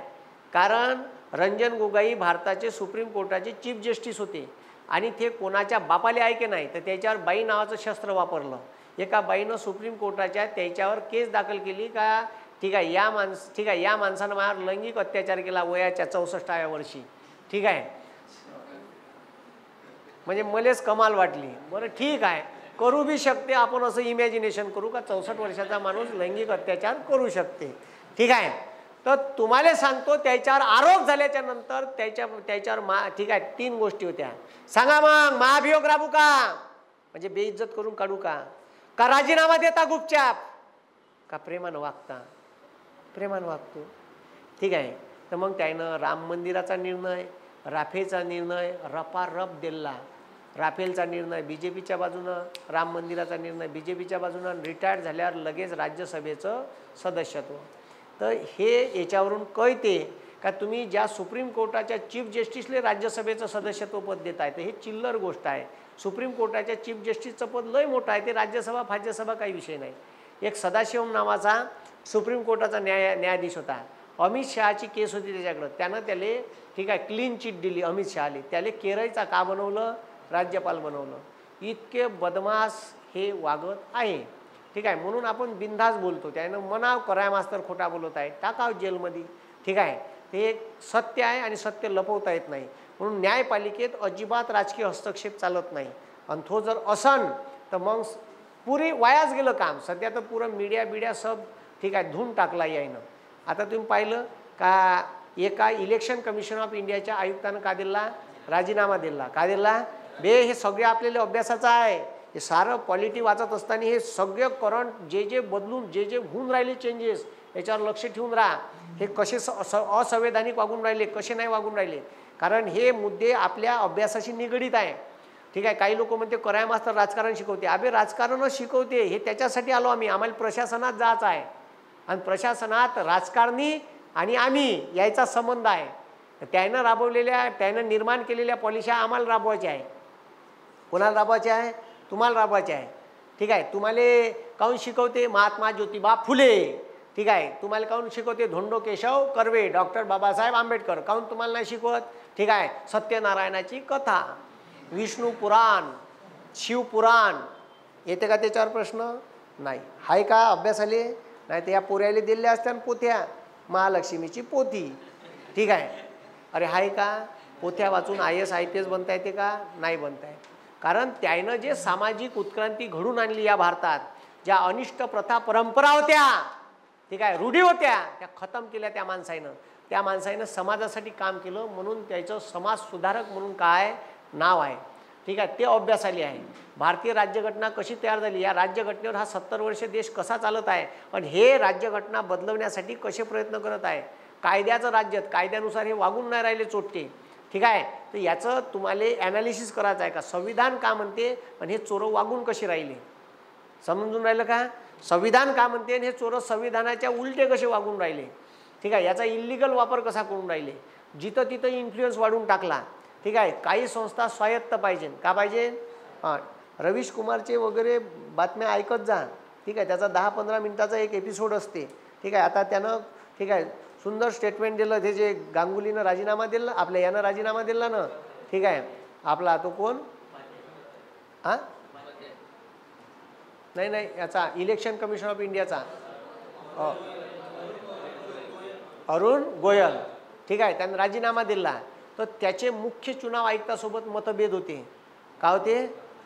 कारण रंजन गोगोई भारताचे सुप्रीम कोर्टाचे चीफ जस्टिस होते आणि ते कोणाच्या बापाले ऐके नाही, तर त्याच्यावर बाई नावाचं शस्त्र वापरलं. एका बाईनं सुप्रीम कोर्टाच्या त्याच्यावर केस दाखल केली का, ठीक आहे, या माणसानं माझ्यावर लैंगिक अत्याचार केला वयाच्या 64व्या वर्षी. ठीक आहे. म्हणजे मलाच कमाल वाटली. बरं ठीक आहे, करू बी शकते आपण, असं इमॅजिनेशन करू का 64 वर्षाचा माणूस लैंगिक अत्याचार करू शकते. ठीक आहे. तर तुम्हाला सांगतो त्याच्यावर आरोप झाल्याच्या नंतर त्याच्यावर ठीक आहे 3 गोष्टी होत्या. सांगा मग महाभियोग राबू का, म्हणजे बेइज्जत करून काढू का राजीनामा देता गुपचाप, का प्रेमानं वागता? प्रेमानं वागतो. ठीक आहे. तर मग त्यानं राम मंदिराचा निर्णय, राफेलचा निर्णय रपारप दिला. राफेलचा निर्णय बीजेपीच्या बाजूनं, राम मंदिराचा निर्णय बीजेपीच्या बाजूनं, रिटायर्ड झाल्यावर लगेच राज्यसभेचं सदस्यत्व. तर हे याच्यावरून कळते का तुम्ही ज्या सुप्रीम कोर्टाच्या चीफ जस्टिसले राज्यसभेचं सदस्यत्व पद देत आहे, तर हे चिल्लर गोष्ट आहे. सुप्रीम कोर्टाच्या चीफ जस्टिसचं पद लय मोठं आहे, ते राज्यसभा फाज्यसभा काही विषय नाही. एक सदाशिवम नावाचा सुप्रीम कोर्टाचा न्यायाधीश होता. अमित शहाची केस होती त्याच्याकडं, त्यानं त्याला ठीक आहे क्लीन चिट दिली अमित शहाले. त्याला केरळचा का बनवलं, राज्यपाल बनवलं. इतके बदमाश हे वागत आहे. ठीक आहे. म्हणून आपण बिनधास्त बोलतो. त्यानं मनाव कराय मास्तर खोटा बोलत आहे, टाकाव जेलमध्ये. ठीक आहे. ते एक सत्य आहे आणि सत्य लपवता येत नाही. म्हणून न्यायपालिकेत अजिबात राजकीय हस्तक्षेप चालत नाही. आणि तो जर असन तर मग पुरी वायाच गेलं काम. सध्या तर पुरं मीडिया सब ठीक आहे धुवून टाकला यायनं. आता तुम्ही पाहिलं का एका इलेक्शन कमिशन ऑफ इंडियाच्या आयुक्तानं का दिला, राजीनामा दिला. का दिला बे, हे सगळे आपल्याला अभ्यासाचं आहे. हे सारं पॉलिटी वाचत असताना हे सगळे करंट जे बदलून जे होऊन राहिले चेंजेस, याच्यावर लक्ष ठेवून राहा. हे कसे असंवैधानिक वागून राहिले, कसे नाही वागून राहिले, कारण हे मुद्दे आपल्या अभ्यासाशी निगडीत आहे. ठीक आहे. काही लोक म्हणते कराय मास्तर राजकारण शिकवते. अबे राजकारणच शिकवते, हे त्याच्यासाठी आलो आम्ही. आम्हाला प्रशासनात जायचं आहे आणि प्रशासनात राजकारणी आणि आम्ही याचा संबंध आहे. त्यानं राबवलेल्या, त्यानं निर्माण केलेल्या पॉलिसी आम्हाला राबवायच्या आहे. कोणाला राबवायचे आहे? तुम्हाला राबवायचे आहे. ठीक आहे. तुम्हाला काहून शिकवते महात्मा ज्योतिबा फुले. ठीक आहे. तुम्हाला काहून शिकवते धोंडो केशव कर्वे, डॉक्टर बाबासाहेब आंबेडकर. काहून तुम्हाला नाही शिकवत? ठीक आहे. सत्यनारायणाची कथा, विष्णू पुराण, शिवपुराण येते का त्याच्यावर प्रश्न? नाही. हाय का अभ्यास आले? नाही तर या पोऱ्याला दिल्या असत्या पोथ्या, महालक्ष्मीची पोथी. ठीक आहे. अरे हाय का? पोथ्या वाचून IAS IPS बनता येते का? नाही बनता येत. कारण त्यानं जे सामाजिक उत्क्रांती घडून आणली या भारतात, ज्या अनिष्ट प्रथा परंपरा होत्या, ठीक आहे, रूढी होत्या, त्या खतम केल्या त्या माणसानं. त्या माणसानं समाजासाठी काम केलं, म्हणून त्याचं समाज सुधारक म्हणून काय नाव आहे. ठीक आहे. ते अभ्यासाली आहे. भारतीय राज्यघटना कशी तयार झाली, या राज्यघटनेवर हा 70 वर्ष देश कसा चालत आहे आणि हे राज्यघटना बदलवण्यासाठी कसे प्रयत्न करत आहे. कायद्याचं राज्यात कायद्यानुसार हे वागून नाही राहिले चोट्टे. ठीक आहे. तर याचं तुम्हाला ॲनालिसिस करायचं आहे का संविधान का म्हणते आणि हे चोरं वागून कसे राहिले. समजून राहिलं का? संविधान का म्हणते आणि हे चोरं संविधानाच्या उलटे कसे वागून राहिले. ठीक आहे. याचा इल्लिगल वापर कसा करून राहिले. जिथं तिथं इन्फ्लुएन्स वाढून टाकला. ठीक आहे. काही संस्था स्वायत्त पाहिजे. का पाहिजे? हां, रवीश कुमारचे वगैरे बातम्या ऐकत जा. ठीक आहे. त्याचा 10-15 मिनिटाचा एक एपिसोड असते. ठीक आहे. आता त्यानं ठीक आहे सुंदर स्टेटमेंट दिलं. ते जे गांगुलीनं राजीनामा दिला, आपल्या यानं राजीनामा दिला ना. ठीक आहे. आपला तो कोण? हां नाही याचा इलेक्शन कमिशन ऑफ इंडियाचा अरुण गोयल. ठीक आहे. त्यानं राजीनामा दिला. तर त्याचे मुख्य चुनाव आयुक्तासोबत मतभेद होते. का होते?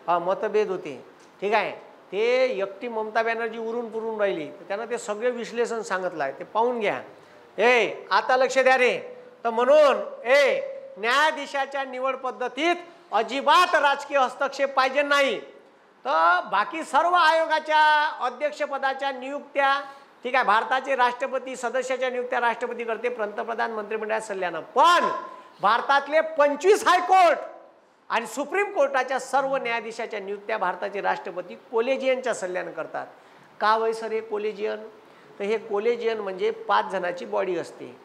मतभेद होते. ठीक आहे. ते एकटी ममता बॅनर्जी उरून पुरून राहिली. तर त्यानं ते सगळे विश्लेषण सांगितलं आहे, ते पाहून घ्या. आता लक्ष द्या रे. तर म्हणून न्यायाधीशाच्या निवड पद्धतीत अजिबात राजकीय हस्तक्षेप पाहिजे नाही. तर बाकी सर्व आयोगाच्या अध्यक्षपदाच्या नियुक्त्या, ठीक आहे, भारताचे राष्ट्रपती सदस्याच्या नियुक्त्या राष्ट्रपती करते, पंतप्रधान मंत्रिमंडळाच्या सल्ल्यानं. पण भारतातले 25 हायकोर्ट आणि सुप्रीम कोर्टाच्या सर्व न्यायाधीशाच्या नियुक्त्या भारताचे राष्ट्रपती कोलेजियनच्या सल्ल्यानं करतात. का वय सर हे कोलेजियन? तर हे कोलेजियन म्हणजे 5 जणांची बॉडी असते.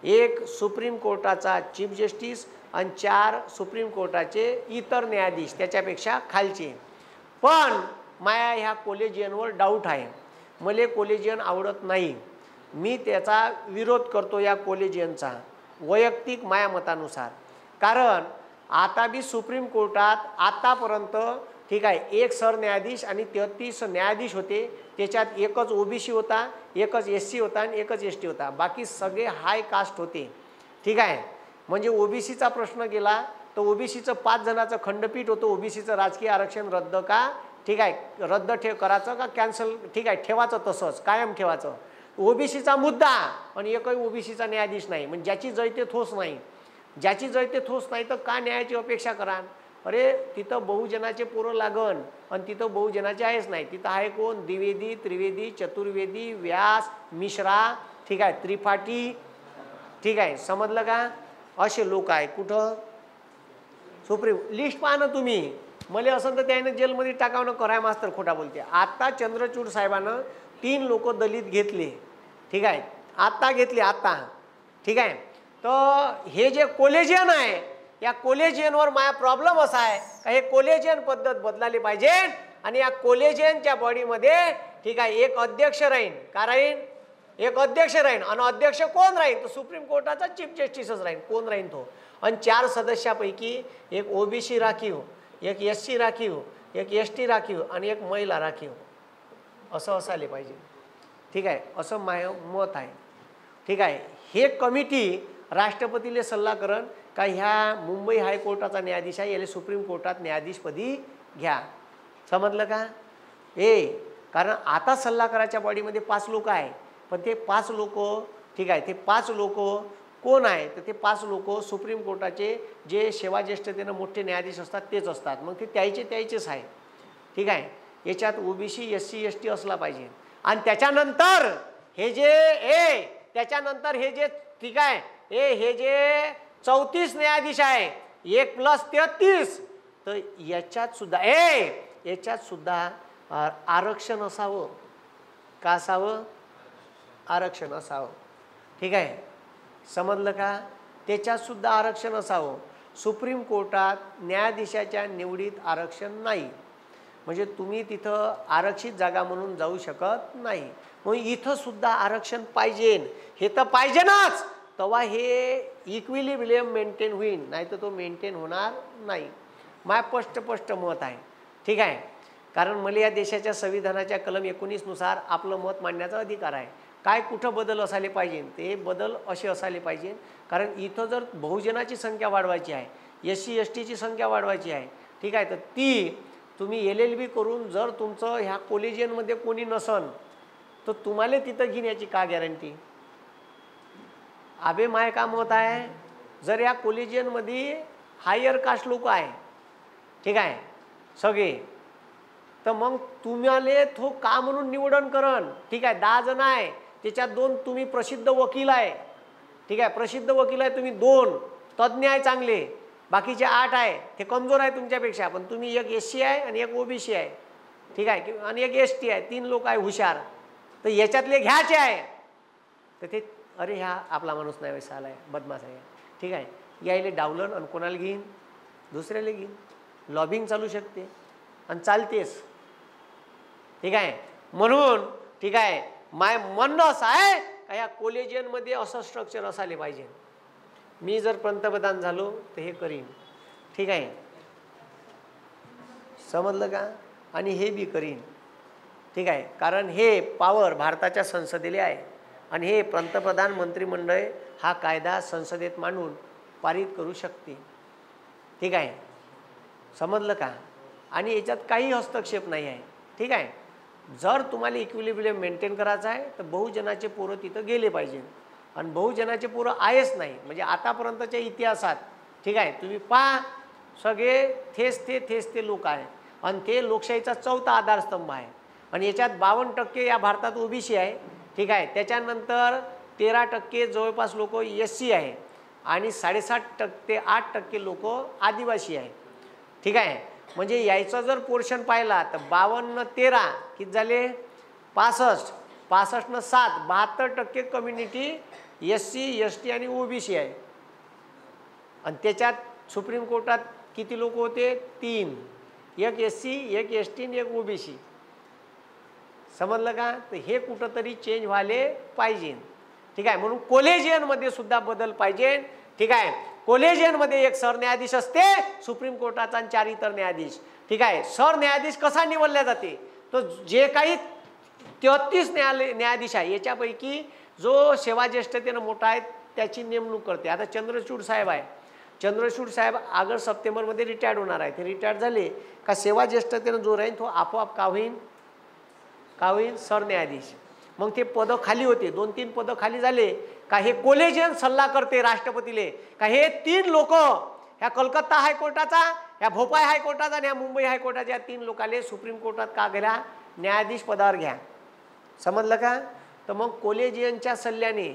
एक सुप्रीम कोर्टाचा चीफ जस्टिस आणि 4 सुप्रीम कोर्टाचे इतर न्यायाधीश त्याच्यापेक्षा खालचे. पण माया ह्या कोलेजियनवर डाऊट आहे. मला कोलेजियन आवडत नाही. मी त्याचा विरोध करतो या कोलेजियनचा वैयक्तिक माया मतानुसार. कारण आता बी सुप्रीम कोर्टात आतापर्यंत ठीक आहे 1 सरन्यायाधीश आणि 33 न्यायाधीश होते. त्याच्यात एकच OBC होता, एकच SC होता आणि एकच ST होता. बाकी सगळे हाय कास्ट होते. ठीक आहे. म्हणजे OBCचा प्रश्न गेला तर OBCचं 5 जणांचं खंडपीठ होतं. OBCचं राजकीय आरक्षण रद्द का ठीक आहे रद्द करायचं का कॅन्सल ठीक आहे ठेवायचं तसंच कायम ठेवायचं. ओबीसीचा मुद्दा आणि एकही ओबीसीचा न्यायाधीश नाही, म्हणजे ज्याची जैते ठोस नाही, ज्याची जैते ठोस नाही तर का न्यायाची अपेक्षा करा? अरे तिथं बहुजनाचे पोरं लागन आणि तिथं बहुजनाचे आहेच नाही, तिथं आहे कोण? द्विवेदी, त्रिवेदी, चतुर्वेदी, व्यास, मिश्रा, ठीक आहे, त्रिपाठी, ठीक आहे, समजलं का? असे लोक आहे कुठं? सुप्रीम लिस्ट पहा ना तुम्ही. मला असं तर त्याने जेलमध्ये टाकावं कराय मास्तर खोटा बोलते. आता चंद्रचूड साहेबानं 3 लोक दलित घेतले, ठीक आहे, आता घेतले आता, ठीक आहे. तर हे जे कोलेजियन आहे, या कोलेजियनवर माझा प्रॉब्लेम असा आहे का हे कोलेजियन पद्धत बदलाली पाहिजे आणि या कोलेजियनच्या बॉडीमध्ये, ठीक आहे, एक अध्यक्ष राहीन. का राहीन? एक अध्यक्ष राहीन. आणि अध्यक्ष कोण राहीन? तो सुप्रीम कोर्टाचा चीफ जस्टिसच राहीन. कोण राहीन तो? आणि 4 सदस्यापैकी एक ओबीसी राखीव, एक एससी राखीव, एक एसटी राखीव आणि एक महिला राखीव, असं असायला पाहिजे, ठीक आहे, असं माझं मत आहे, ठीक आहे. हे कमिटी राष्ट्रपतीला सल्ला करण का ह्या मुंबई हायकोर्टाचा न्यायाधीश आहे, याला सुप्रीम कोर्टात न्यायाधीशपदी घ्या. समजलं का? कारण आता सल्ला करायच्या बॉडीमध्ये 5 लोक आहे, पण ते 5 लोक, ठीक आहे, ते 5 लोक कोण आहे? तर ते 5 लोक सुप्रीम कोर्टाचे जे सेवाज्येष्ठतेनं मोठे न्यायाधीश असतात तेच असतात. मग ते त्याचेच आहे, ठीक आहे. याच्यात ओबीसी, एससी, एसटी असला पाहिजे. आणि त्याच्यानंतर हे जे ठीक आहे, हे जे 34 न्यायाधीश आहे, 1 + 33, तर याच्यात सुद्धा आरक्षण असावं. का असावं? आरक्षण असावं, ठीक आहे, समजलं का? त्याच्यात सुद्धा आरक्षण असावं. सुप्रीम कोर्टात न्यायाधीशाच्या निवडीत आरक्षण नाही, म्हणजे तुम्ही तिथं आरक्षित जागा म्हणून जाऊ शकत नाही. मग इथं सुद्धा आरक्षण पाहिजे, हे तर पाहिजेनच, तेव्हा हे इक्विलिब्रियम मेंटेन होईल, नाही तर तो मेंटेन होणार नाही. माझं स्पष्ट मत आहे, ठीक आहे. कारण मला या देशाच्या संविधानाच्या कलम 19 नुसार आपलं मत मांडण्याचा अधिकार आहे. काय कुठं बदल असायला पाहिजे? ते बदल असे असायला पाहिजे, कारण इथं जर बहुजनाची संख्या वाढवायची आहे, एससी एसटीची संख्या वाढवायची आहे, ठीक आहे, तर ती तुम्ही LLB करून जर तुमचं ह्या कोलेजियनमध्ये कोणी नसन तर तुम्हाला तिथं घेण्याची का गॅरंटी? आबे माय का मत आहे, जर या कोलेजियनमध्ये हायर कास्ट लोक आहे, ठीक आहे, सगळे, तर मग तुम्हाला तो का म्हणून निवडण करण? ठीक आहे, 10 जण आहे, त्याच्यात 2 तुम्ही प्रसिद्ध वकील आहे, ठीक आहे, प्रसिद्ध वकील आहे तुम्ही, 2 तज्ज्ञ आहे चांगले, बाकीचे 8 आहे ते कमजोर आहे तुमच्यापेक्षा, पण तुम्ही एक एससी आहे आणि एक ओबीसी आहे, ठीक आहे, आणि एक एसटी आहे, 3 लोक आहे हुशार, तर याच्यातले घ्यायचे आहे. तर ते अरे ह्या आपला माणूस नाही वैसा आला आहे, बदमाश आहे, ठीक आहे, यायले डावलन आणि कोणाला घेईन? दुसऱ्याला घेईन. लॉबिंग चालू शकते आणि चालतेच, ठीक आहे. म्हणून ठीक आहे, माय म्हणणं असं आहे का या कोलेजियनमध्ये असं स्ट्रक्चर असायला पाहिजे. मी जर पंतप्रधान झालो तर हे करीन, ठीक आहे, समजलं का? आणि हे बी करीन, ठीक आहे, कारण हे पॉवर भारताच्या संसदेला आहे आणि हे पंतप्रधान मंत्रिमंडळ हा कायदा संसदेत मांडून पारित करू शकते, ठीक आहे, समजलं का? आणि याच्यात काही हस्तक्षेप नाही आहे, ठीक आहे. जर तुम्हाला इक्विलिब्रियम मेंटेन करायचं आहे तर बहुजनाचे पोरं तिथं गेले पाहिजे, आणि बहुजनाचे पोरं आहेच नाही, म्हणजे आतापर्यंतच्या इतिहासात, ठीक आहे, तुम्ही पहा सगळे थेच ते लोक आहे आणि ते लोकशाहीचा 4था आधारस्तंभ आहे. आणि याच्यात 52% या भारतात ओबीसी आहे, ठीक आहे, त्याच्यानंतर 13% जवळपास लोक एससी आहे आणि 7.5% ते 8% लोक आदिवासी आहे, ठीक आहे. म्हणजे यायचं जर पोर्शन पाहिला तर 52 13 किती झाले? 65, 65 न 7 72% कम्युनिटी एससी एसटी आणि ओबीसी आहे. आणि त्याच्यात सुप्रीम कोर्टात किती लोक होते? 3, एक एससी, एक एसटी आणि एक ओबीसी, समजलं का? तर हे कुठंतरी चेंज व्हायले पाहिजे, ठीक आहे. म्हणून कोलेजियनमध्ये सुद्धा बदल पाहिजे, ठीक आहे. कोलेजियनमध्ये एक सरन्यायाधीश असते सुप्रीम कोर्टाचा आणि 4 इतर न्यायाधीश, ठीक आहे. सरन्यायाधीश कसा निवडला जाते? तर जे काही 33 न्यायाधीश आहे याच्यापैकी जो सेवाज्येष्ठतेनं मोठा आहे त्याची नेमणूक करते. आता चंद्रचूड साहेब आहे, चंद्रचूड साहेब ऑगस्ट सप्टेंबरमध्ये रिटायर्ड होणार आहे. ते रिटायर्ड झाले का सेवाज्येष्ठतेनं जो राहील तो आपोआप का होईल? सरन्यायाधीश. मग ते पदं खाली होते, 2-3 पदं खाली झाले का हे कोलेजियन सल्ला करते राष्ट्रपतीले का हे 3 लोक, ह्या कलकत्ता हायकोर्टाचा, ह्या भोपाळ हायकोर्टाचा आणि ह्या मुंबई हायकोर्टाच्या 3 लोकाले सुप्रीम कोर्टात का गेला, न्यायाधीश पदावर घ्या. समजलं का? तर मग कोलेजियनच्या सल्ल्याने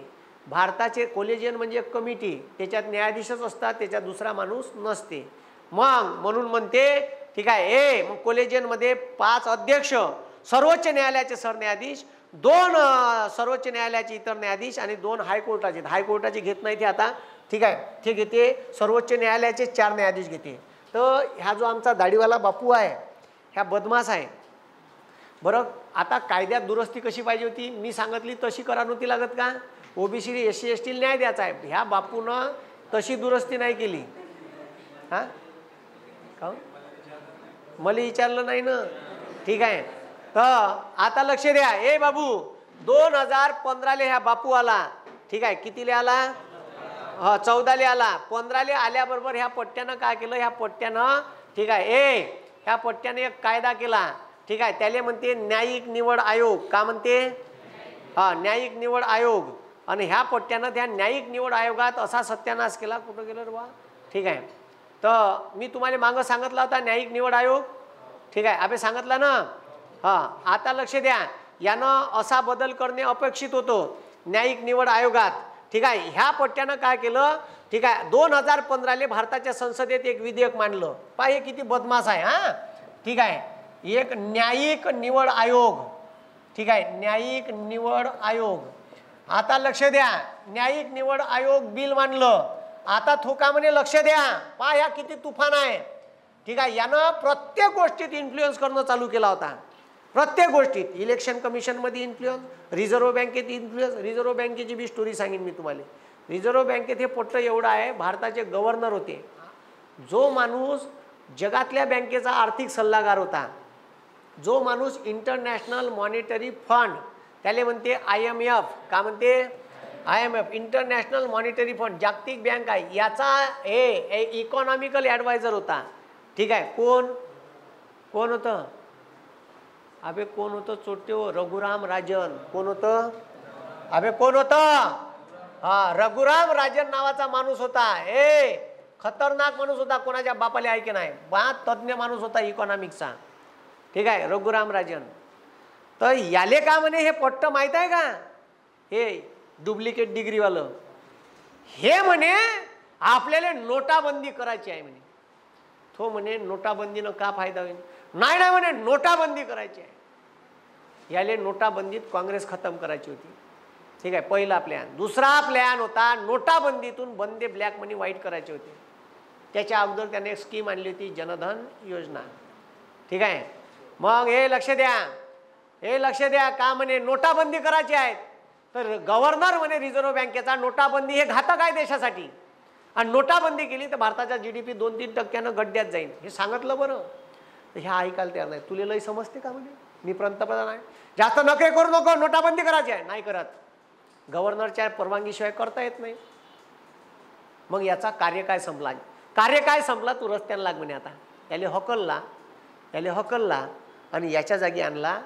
भारताचे, कोलेजियन म्हणजे एक कमिटी, त्याच्यात न्यायाधीशच असतात, त्याच्यात दुसरा माणूस नसते. मग म्हणून म्हणते ठीक आहे, मग कोलेजियनमध्ये 5 अध्यक्ष, सर्वोच्च न्यायालयाचे सरन्यायाधीश, 2 सर्वोच्च न्यायालयाचे इतर न्यायाधीश आणि 2 हायकोर्टाचे. हायकोर्टाचे घेत नाही ते आता, ठीक आहे, ते घेते सर्वोच्च न्यायालयाचे 4 न्यायाधीश घेते. तर ह्या जो आमचा दाढीवाला बापू आहे, ह्या बदमाश आहे. बरं, आता कायद्यात दुरुस्ती कशी पाहिजे होती, मी सांगितली तशी करा नव्हती लागत का? ओबीसी SC ST न्याय द्यायचा आहे. ह्या बापूनं तशी दुरुस्ती नाही केली. हां, का मला विचारलं नाही ना? ठीक आहे, तर आता लक्ष द्या. ए बाबू, 2015 ह्या बापू आला, ठीक आहे, कितीले आला? 14 आला. 15 आल्याबरोबर ह्या पट्ट्यानं काय केलं, ह्या पट्ट्यानं, ठीक आहे, ह्या पट्ट्याने एक कायदा केला, ठीक आहे, त्याला म्हणते न्यायिक निवड आयोग. का म्हणते? न्यायिक निवड आयोग. आणि ह्या पट्ट्यानं त्या न्यायिक निवड आयोगात असा सत्यानाश केला. कुठं गेलं रे बा? ठीक आहे, तर मी तुम्हाला मागं सांगितला होता न्यायिक निवड आयोग, ठीक आहे, अबे सांगितलं ना? आता लक्ष द्या, यानं असा बदल करणे अपेक्षित होतं न्यायिक निवड आयोगात, ठीक आहे. ह्या पट्ट्यानं काय केलं, ठीक आहे, 2015 भारताच्या संसदेत एक विधेयक मांडलं. पहा हे किती बदमाश आहे. हां, ठीक आहे, एक न्यायिक निवड आयोग, ठीक आहे, न्यायिक निवड आयोग. आता लक्ष द्या, न्यायिक निवड आयोग बिल मांडलं. आता थोका म्हणे लक्ष द्या, पहा या किती तुफान आहे, ठीक आहे. यानं प्रत्येक गोष्टीत इन्फ्लुएन्स करणं चालू केला होता. प्रत्येक गोष्टीत, इलेक्शन कमिशनमध्ये इन्फ्लुएन्स, रिझर्व्ह बँकेत इन्फ्लुएन्स. रिझर्व्ह बँकेची बी स्टोरी सांगेन मी तुम्हाला. रिझर्व्ह बँकेत हे पट्ट एवढं आहे, भारताचे गव्हर्नर होते, जो माणूस जगातल्या बँकेचा आर्थिक सल्लागार होता, जो माणूस इंटरनॅशनल मॉनिटरी फंड, त्याला म्हणते IMF. का म्हणते? IMF, इंटरनॅशनल मॉनिटरी फंड, जागतिक बँक आहे, याचा इकॉनॉमिकल ॲडवायझर होता. ठीक आहे, कोण होतं? अबे कोण होतं चोट्यो? रघुराम राजन. कोण होतं? अबे कोण होतं? रघुराम राजन नावाचा माणूस होता. खतरनाक माणूस होता, कोणाच्या बापाला ऐके नाही, तज्ञ माणूस होता इकॉनॉमिक्सचा, ठीक आहे, रघुराम राजन. तर याले का म्हणे हे पट्ट माहीत आहे का? हे डुप्लिकेट डिग्रीवालं हे म्हणे आपल्याला नोटाबंदी करायची आहे म्हणे. तो म्हणे नोटाबंदीनं का फायदा होईल? नाही म्हणे नोटाबंदी करायची आहे. याले नोटाबंदीत काँग्रेस खतम करायची होती, ठीक आहे, पहिला प्लॅन. दुसरा प्लॅन होता नोटाबंदीतून बंदे ब्लॅक मनी वाईट करायचे होते. त्याच्या अगोदर त्याने एक स्कीम आणली होती, जनधन योजना, ठीक आहे. मग हे लक्ष द्या, का म्हणे नोटाबंदी करायची आहे. तर गव्हर्नर म्हणे रिझर्व्ह बँकेचा, नोटाबंदी हे घातक आहे देशासाठी, आणि नोटाबंदी केली तर भारताचा GDP 2-3% गड्ड्यात जाईल. हे सांगितलं बरं, तर ह्या ऐकायला तयार नाही. तुला लई समजते का म्हणे, मी पंतप्रधान आहे, जास्त नके करू नको, नोटाबंदी करायची आहे. नाही करत, गव्हर्नरच्या परवानगीशिवाय करता येत नाही. मग याचा कार्य काय संपला? तू रस्त्याला लाग म्हणे. आता याले हकलला आणि याच्या जागी आणला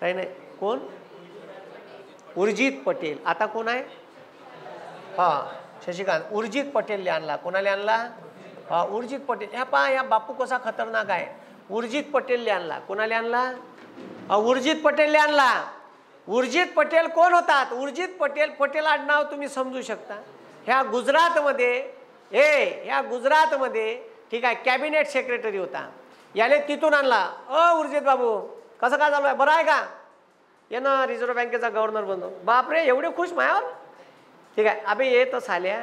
नाही कोण? उर्जित पटेल. आता कोण आहे? शशिकांत. उर्जित पटेलले आणला. कोणाला आणला? उर्जित पटेल. ह्या पहा, या बापू कसा खतरनाक आहे. उर्जित पटेलले आणला. कोणाला आणला? उर्जित पटेलले आणला. उर्जित पटेल कोण होतात? उर्जित पटेल आडनाव तुम्ही समजू शकता. ह्या गुजरातमध्ये ठीक आहे, कॅबिनेट सेक्रेटरी होता. याले तिथून आणला. उर्जित बाबू कसं काय चालू आहे, बरं आहे का? ये ना रिझर्व्ह बँकेचा गव्हर्नर बनतो. बापरे, एवढे खुश मायावर, ठीक आहे. अबे ये तर साल्या,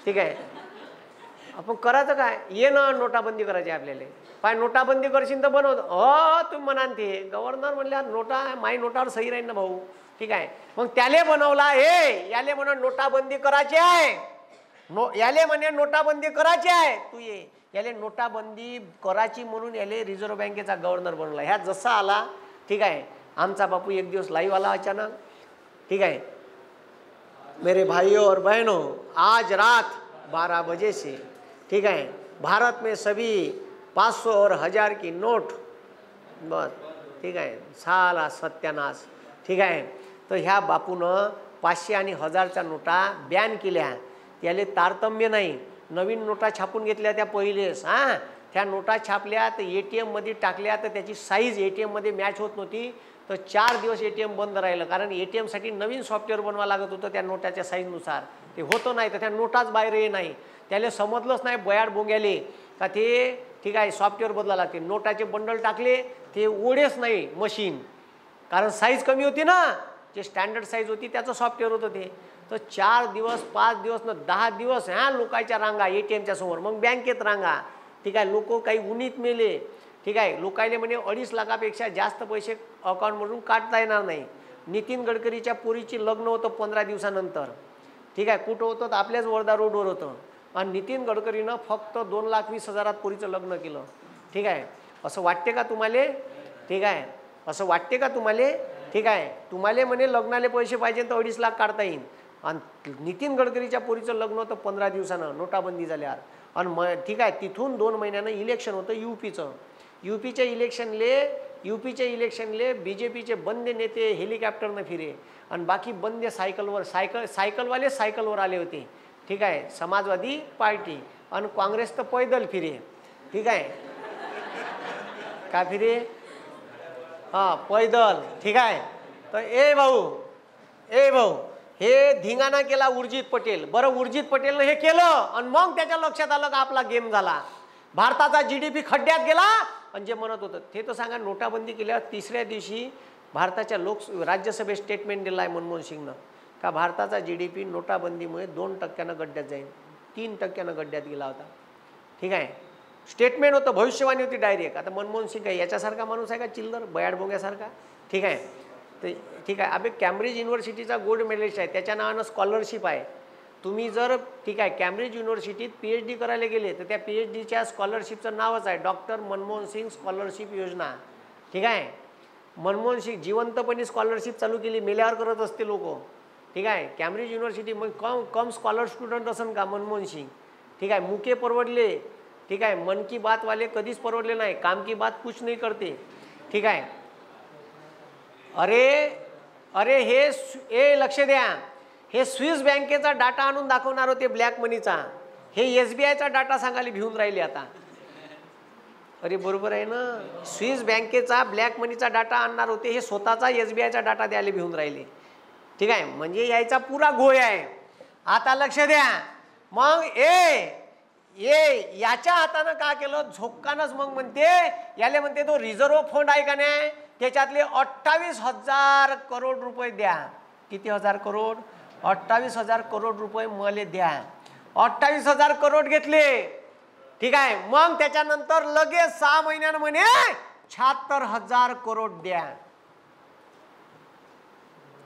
ठीक आहे, आपण करायचं काय? ये ना नोटाबंदी करायची आपल्याला. पाय नोटाबंदी करशील तर बनवतो. तुम्ही म्हणाल ते गव्हर्नर म्हणल्या नोटा माई नोटावर सही राहील ना भाऊ, ठीक आहे. मग त्याले बनवला. याले म्हणून नोटाबंदी करायची आहे, याले म्हणे नोटाबंदी करायची आहे, तू ये. याले नोटाबंदी करायची म्हणून याले रिझर्व्ह बँकेचा गव्हर्नर बनवला. ह्या जसा आला, ठीक आहे, आमचा बापू एक दिवस लाईव्ह आला अचानक, ठीक है. मेरे भाइयों और बहनों, आज रात 12 बजे से, ठीक है, भारत में सभी 500 और 1000 की नोट, बस ठीक आहे, साला सत्यानाश. ठीक आहे. तर ह्या बापूनं 500 आणि 1000च्या नोटा बॅन केल्या. त्याले तारतम्य नाही, नवीन नोटा छापून घेतल्या त्या पहिलेच. हां, त्या नोटा छापल्या तर ATM मध्ये टाकल्या तर त्याची साईज ATM मध्ये मॅच होत नव्हती. तर 4 दिवस ATM बंद राहिलं, कारण ATM साठी नवीन सॉफ्टवेअर बनवा लागत होतं त्या नोटाच्या साईजनुसार. ते होतं नाही तर त्या नोटाच बाहेर ये नाही. त्याला समजलंच नाही बयाड बोंग्याले का ते ठीक आहे सॉफ्टवेअर बदला लागते. नोटाचे बंडल टाकले ते ओढेच नाही मशीन, कारण साईज कमी होती ना, जे स्टँडर्ड साईज होती त्याचं सॉफ्टवेअर होतं ते. तर 4 दिवस 5 दिवस न 10 दिवस ह्या लोकांच्या रांगा ATMच्या समोर, मग बँकेत रांगा. ठीक आहे. लोक काही उन्नीत मेले. ठीक आहे. लोकायले म्हणे 2.5 लाखापेक्षा जास्त पैसे अकाउंटमधून काढता येणार नाही. नितीन गडकरीच्या पोरीची लग्न होतं 15 दिवसानंतर. ठीक आहे. कुठं होतं तर आपल्याच वर्धा रोडवर होतं. आणि नितीन गडकरीनं फक्त 2,20,000 पोरीचं लग्न केलं. ठीक आहे. असं वाटते का तुम्हाला? ठीक आहे. असं वाटते का तुम्हाला? ठीक आहे. तुम्हाला म्हणे लग्नाले पैसे पाहिजे तर 2.5 लाख काढता येईल. आणि नितीन गडकरीच्या पोरीचं लग्न होतं 15 दिवसानं नोटाबंदी झाल्यावर. आणि ठीक आहे, तिथून 2 महिन्यानं इलेक्शन होतं यूपीचं. यूपीच्या इलेक्शनले BJPचे बंदे नेते हेलिकॉप्टरनं फिरे आणि बाकी बंदे सायकलवाले सायकलवर आले होते. ठीक आहे. समाजवादी पार्टी आणि काँग्रेस तर पैदल फिरे. ठीक आहे. का फिरे? हां, पैदल. ठीक आहे. तर ए भाऊ हे धिंगाणा केला उर्जित पटेल. बरं, उर्जित पटेलनं हे केलं आणि मग त्याच्या लक्षात आलं का आपला गेम झाला. भारताचा GDP खड्ड्यात गेला. आणि जे म्हणत होतं ते तर सांगा, नोटाबंदी केल्यावर 3ऱ्या दिवशी भारताच्या राज्यसभेत स्टेटमेंट दिलं आहे मनमोहन सिंगनं का भारताचा GDP नोटाबंदीमुळे 2% गड्ड्यात जाईल. 3% गड्ड्यात गेला होता. ठीक आहे. स्टेटमेंट होतं, भविष्यवाणी होती डायरेक्ट. आता मनमोहन सिंग काय याच्यासारखा माणूस आहे का, चिल्लर बयाड बोंग्यासारखा? ठीक आहे. तर ठीक आहे. अबे कॅम्ब्रिज युनिव्हर्सिटीचा गोल्ड मेडलिस्ट आहे, त्याच्या नावानं स्कॉलरशिप आहे. तुम्ही जर ठीक आहे कॅम्ब्रिज युनिव्हर्सिटीत PhD करायला गेले तर त्या PhDच्या स्कॉलरशिपचं नावच आहे डॉक्टर मनमोहन सिंग स्कॉलरशिप योजना. ठीक आहे. मनमोहन सिंग जिवंतपणे स्कॉलरशिप चालू केली, मेल्यावर करत असते लोक. ठीक आहे. कॅम्ब्रिज युनिव्हर्सिटी मग कम स्कॉलर स्टुडंट असन का मनमोहन सिंग? ठीक आहे. मुके परवडले. ठीक आहे. मन की बात वाले कधीच परवडले नाही, काम की बात कुछ नाही करते. ठीक आहे. अरे हे लक्ष द्या, हे स्विस बँकेचा डाटा आणून दाखवणार होते ब्लॅक मनीचा, हे SBIचा डाटा सांगायला भिवून राहिले आता. अरे बरोबर आहे ना, स्विस बँकेचा ब्लॅक मनीचा डाटा आणणार होते, हे स्वतःचा SBIचा डाटा द्यायला भिवून राहिले. ठीक आहे. म्हणजे यायचा पुरा घोळ आहे. आता लक्ष द्या. मग याच्या हातानं का केलं झोक्कानच, मग म्हणते याले म्हणते तो रिझर्व्ह फंड आहे का नाही, त्याच्यातले 28,000 करोड रुपये द्या. किती हजार करोड? 28,000 करोड रुपये मले द्या. 28,000 करोड घेतले. ठीक आहे. मग त्याच्यानंतर लगेच 6 महिन्यानं म्हणे 76,000 करोड द्या.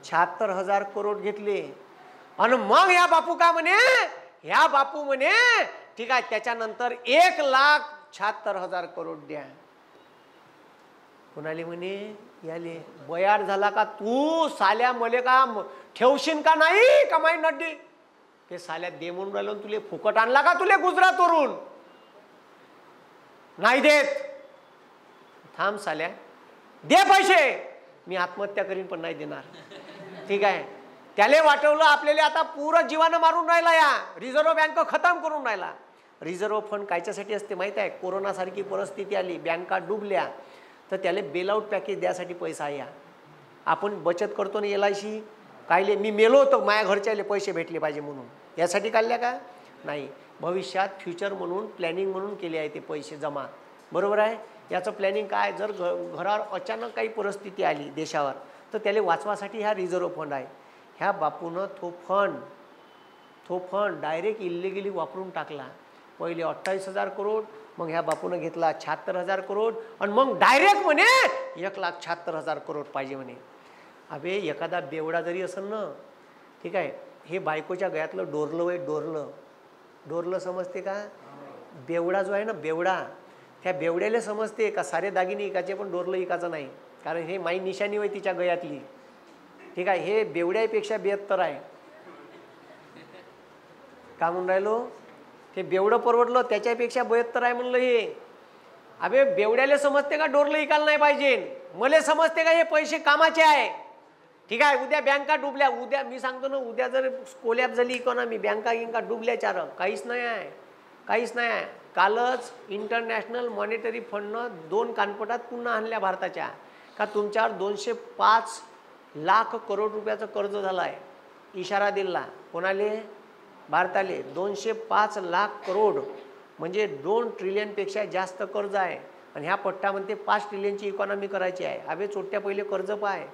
76,000 करोड घेतले. आणि मग या बापू का म्हणे, ह्या बापू म्हणे ठीक आहे त्याच्यानंतर 1,76,000 करोड द्या. कुणाले म्हणे याले बयाड झाला का तू साल्या, मले का ठेवशील का नाही कमाई नड्डी? ते साल्या दे म्हणून राहिलो, तुले फुकट आणला का तुले गुजरातवरून? नाही देत. थांब साल्या, दे पैसे, मी आत्महत्या करीन पण नाही देणार. ठीक आहे. त्याले वाटवलं आपल्याला आता पुरं जीवानं मारून राहिला, या रिझर्व्ह बँक खतम करून राहिला. रिझर्व्ह फंड कायच्यासाठी असते माहिती आहे? कोरोनासारखी परिस्थिती आली, बँका डुबल्या, तर त्याला बेलआउट पॅकेज द्यासाठी पैसा या. आपण बचत करतो ना LIC, कायले मी मेलो तर माझ्या घरच्याले पैसे भेटले पाहिजे म्हणून, यासाठी काढल्या का? नाही. भविष्यात फ्युचर म्हणून प्लॅनिंग म्हणून केले आहे ते पैसे जमा. बरोबर आहे. याचं प्लॅनिंग काय, जर घरावर अचानक काही परिस्थिती आली देशावर तर त्याला वाचवासाठी हा रिझर्व्ह फंड आहे. ह्या बापूनं तो फंड डायरेक्ट इलिगली वापरून टाकला. पहिले 28,000 करोड, मग ह्या बापूनं घेतला 76,000 करोड आणि मग डायरेक्ट म्हणे 1,76,000 करोड पाहिजे म्हणे. अबे एखादा बेवडा जरी असेल ना, ठीक आहे, हे बायकोच्या गळ्यातलं डोरलं वय, डोरलं समजते का? बेवडा जो आहे ना बेवडा, त्या बेवड्याला समजते का सारे दागिने इकायचे पण डोरलं इकायचं नाही, कारण हे माई निशाणी होय तिच्या गळ्यातली. ठीक आहे. हे बेवड्यापेक्षा 72 आहे. का म्हणून राहिलो? ते बेवडं परवडलं त्याच्यापेक्षा 72 आहे म्हणलं हे. अबे बेवड्याला समजते का डोरलं इकायला नाही पाहिजे, मला समजते का हे पैसे कामाचे आहे. ठीक आहे, उद्या बँका डुबल्या, उद्या मी सांगतो ना, उद्या जर कोलॅप्स झाली इकॉनॉमी, बँका डुबल्या चार, काहीच नाही आहे, काहीच नाही आहे. कालच इंटरनॅशनल मॉनिटरी फंडनं 2 कानपटात पुन्हा आणल्या भारताच्या का तुमच्यावर 205 लाख करोड रुपयाचं कर्ज झालं आहे. इशारा दिला कोणाले? भारताले. 205 लाख करोड म्हणजे 2 ट्रिलियनपेक्षा जास्त कर्ज आहे. आणि ह्या पट्ट्यामध्ये 5 ट्रिलियनची इकॉनॉमी करायची आहे. अबे चोट्या पहिले कर्ज पाय.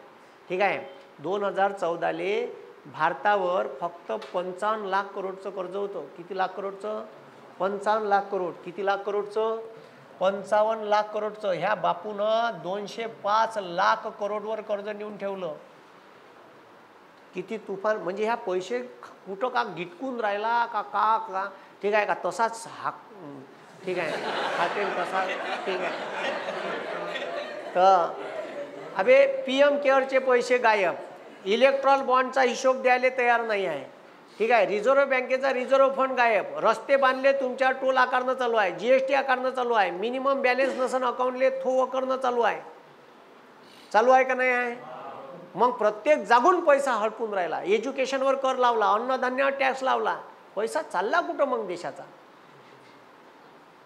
ठीक आहे, 2014 भारतावर फक्त 55 लाख करोडचं कर्ज होतं. किती लाख करोडचं? 55 लाख करोड. किती लाख करोडचं? 55 लाख करोडचं. ह्या बापूनं 205 लाख करोडवर कर्ज नेऊन ठेवलं. किती तुफान. म्हणजे ह्या पैसे कुठं का गिटकून राहिला का का का ठीक आहे का तसाच हा. ठीक आहे, हातेल तसा. ठीक आहे, तर अबे PM केअरचे पैसे गायब. इलेक्ट्रॉल बॉन्डचा हिशोब द्यायला तयार नाही आहे. ठीक आहे, रिझर्व्ह बँकेचा रिझर्व्ह फंड गायब. रस्ते बांधले, तुमच्या टोल आकारणं चालू आहे, GST आकारणं चालू आहे, मिनिमम बॅलेन्स नसन अकाउंटले थो करणं चालू आहे. चालू आहे का नाही आहे? मग प्रत्येक जागून पैसा हडपून राहिला. एज्युकेशनवर कर लावला, अन्नधान्यावर टॅक्स लावला. पैसा चालला कुठं मग देशाचा?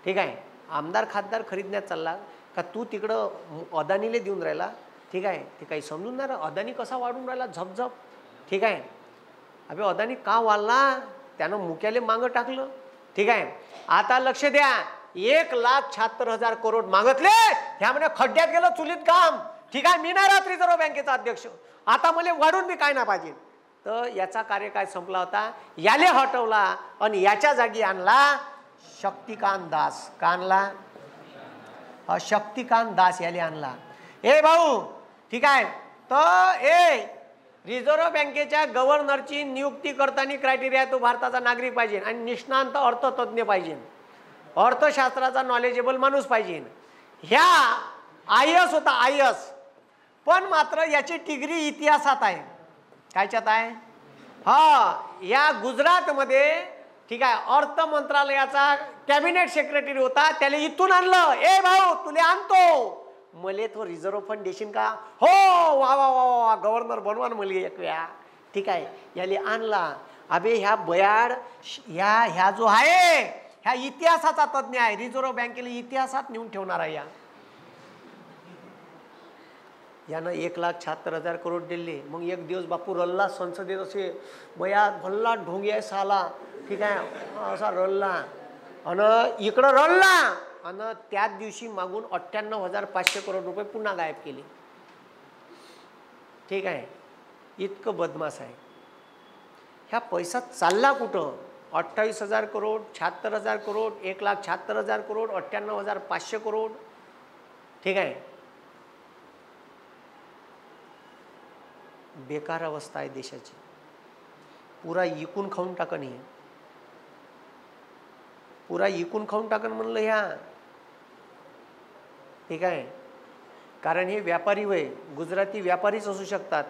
ठीक आहे, आमदार खासदार खरीदण्यात चालला का तू तिकडं अदानीले देऊन राहिला. ठीक आहे, ते काही समजून नाही. अदानी कसा वाढून राहिला झपझप. ठीक आहे, अबे अदानी का वाढला? त्यानं मुक्याले मागं टाकलं. ठीक आहे, आता लक्ष द्या. 1,76,000 करोड मागतले. ह्या म्हणे खड्ड्यात गेलं चुलीत काम. ठीक आहे, मी नाही राहत रिझर्व्ह बँकेचा अध्यक्ष, आता मला वाढून मी काय ना पाहिजे. तर याचा कार्यकाळ संपला होता. याले हटवला आणि याच्या जागी आणला शक्तिकांत दास. का आणला? शक्तिकांत दास याले आणला. ए भाऊ, ठीक आहे, तर रिझर्व्ह बँकेच्या गव्हर्नरची नियुक्ती करताना क्रायटेरिया तो भारताचा नागरिक पाहिजे आणि निष्णांत अर्थतज्ञ पाहिजे, अर्थशास्त्राचा नॉलेजेबल माणूस पाहिजे. ह्या IAS होता IAS, पण मात्र याची डिग्री इतिहासात आहे. कायच्यात आहे? हा, या गुजरातमध्ये ठीक आहे अर्थ मंत्रालयाचा कॅबिनेट सेक्रेटरी होता. त्याला इथून आणलं. ए भाऊ तुले आणतो, मले तो रिझर्व्ह फंड देशील का? हो, वा वा वा वा, गव्हर्नर बनवा ना मला एक वेळा. ठीक आहे, याले आणला. अबे ह्या बयाड ह्या जो आहे ह्या इतिहासाचा तज्ञ आहे. रिझर्व्ह बँकेला इतिहासात नेऊन ठेवणार आहे. यानं 1,76,000 करोड दिले. मग एक दिवस बापू रल्ला संसदेत, असे बया भल्ला ढोंगी आहे साला. ठीक आहे, असा रल्ला आणि इकडं रल्ला आणि त्याच दिवशी मागून 98,500 करोड रुपये पुन्हा गायब केले. ठीक आहे, इतकं बदमाश आहे. ह्या पैसा चालला कुठं? 28,000 करोड, 76,000 करोड, 1,76,000 करोड, 98,500 करोड. ठीक आहे, बेकार अवस्था आहे देशाची. पुरा इकून खाऊन टाकण. हे पुरा इकून खाऊन टाकण म्हणलं ह्या. ठीक आहे, कारण हे व्यापारी वय गुजराती व्यापारीच असू शकतात.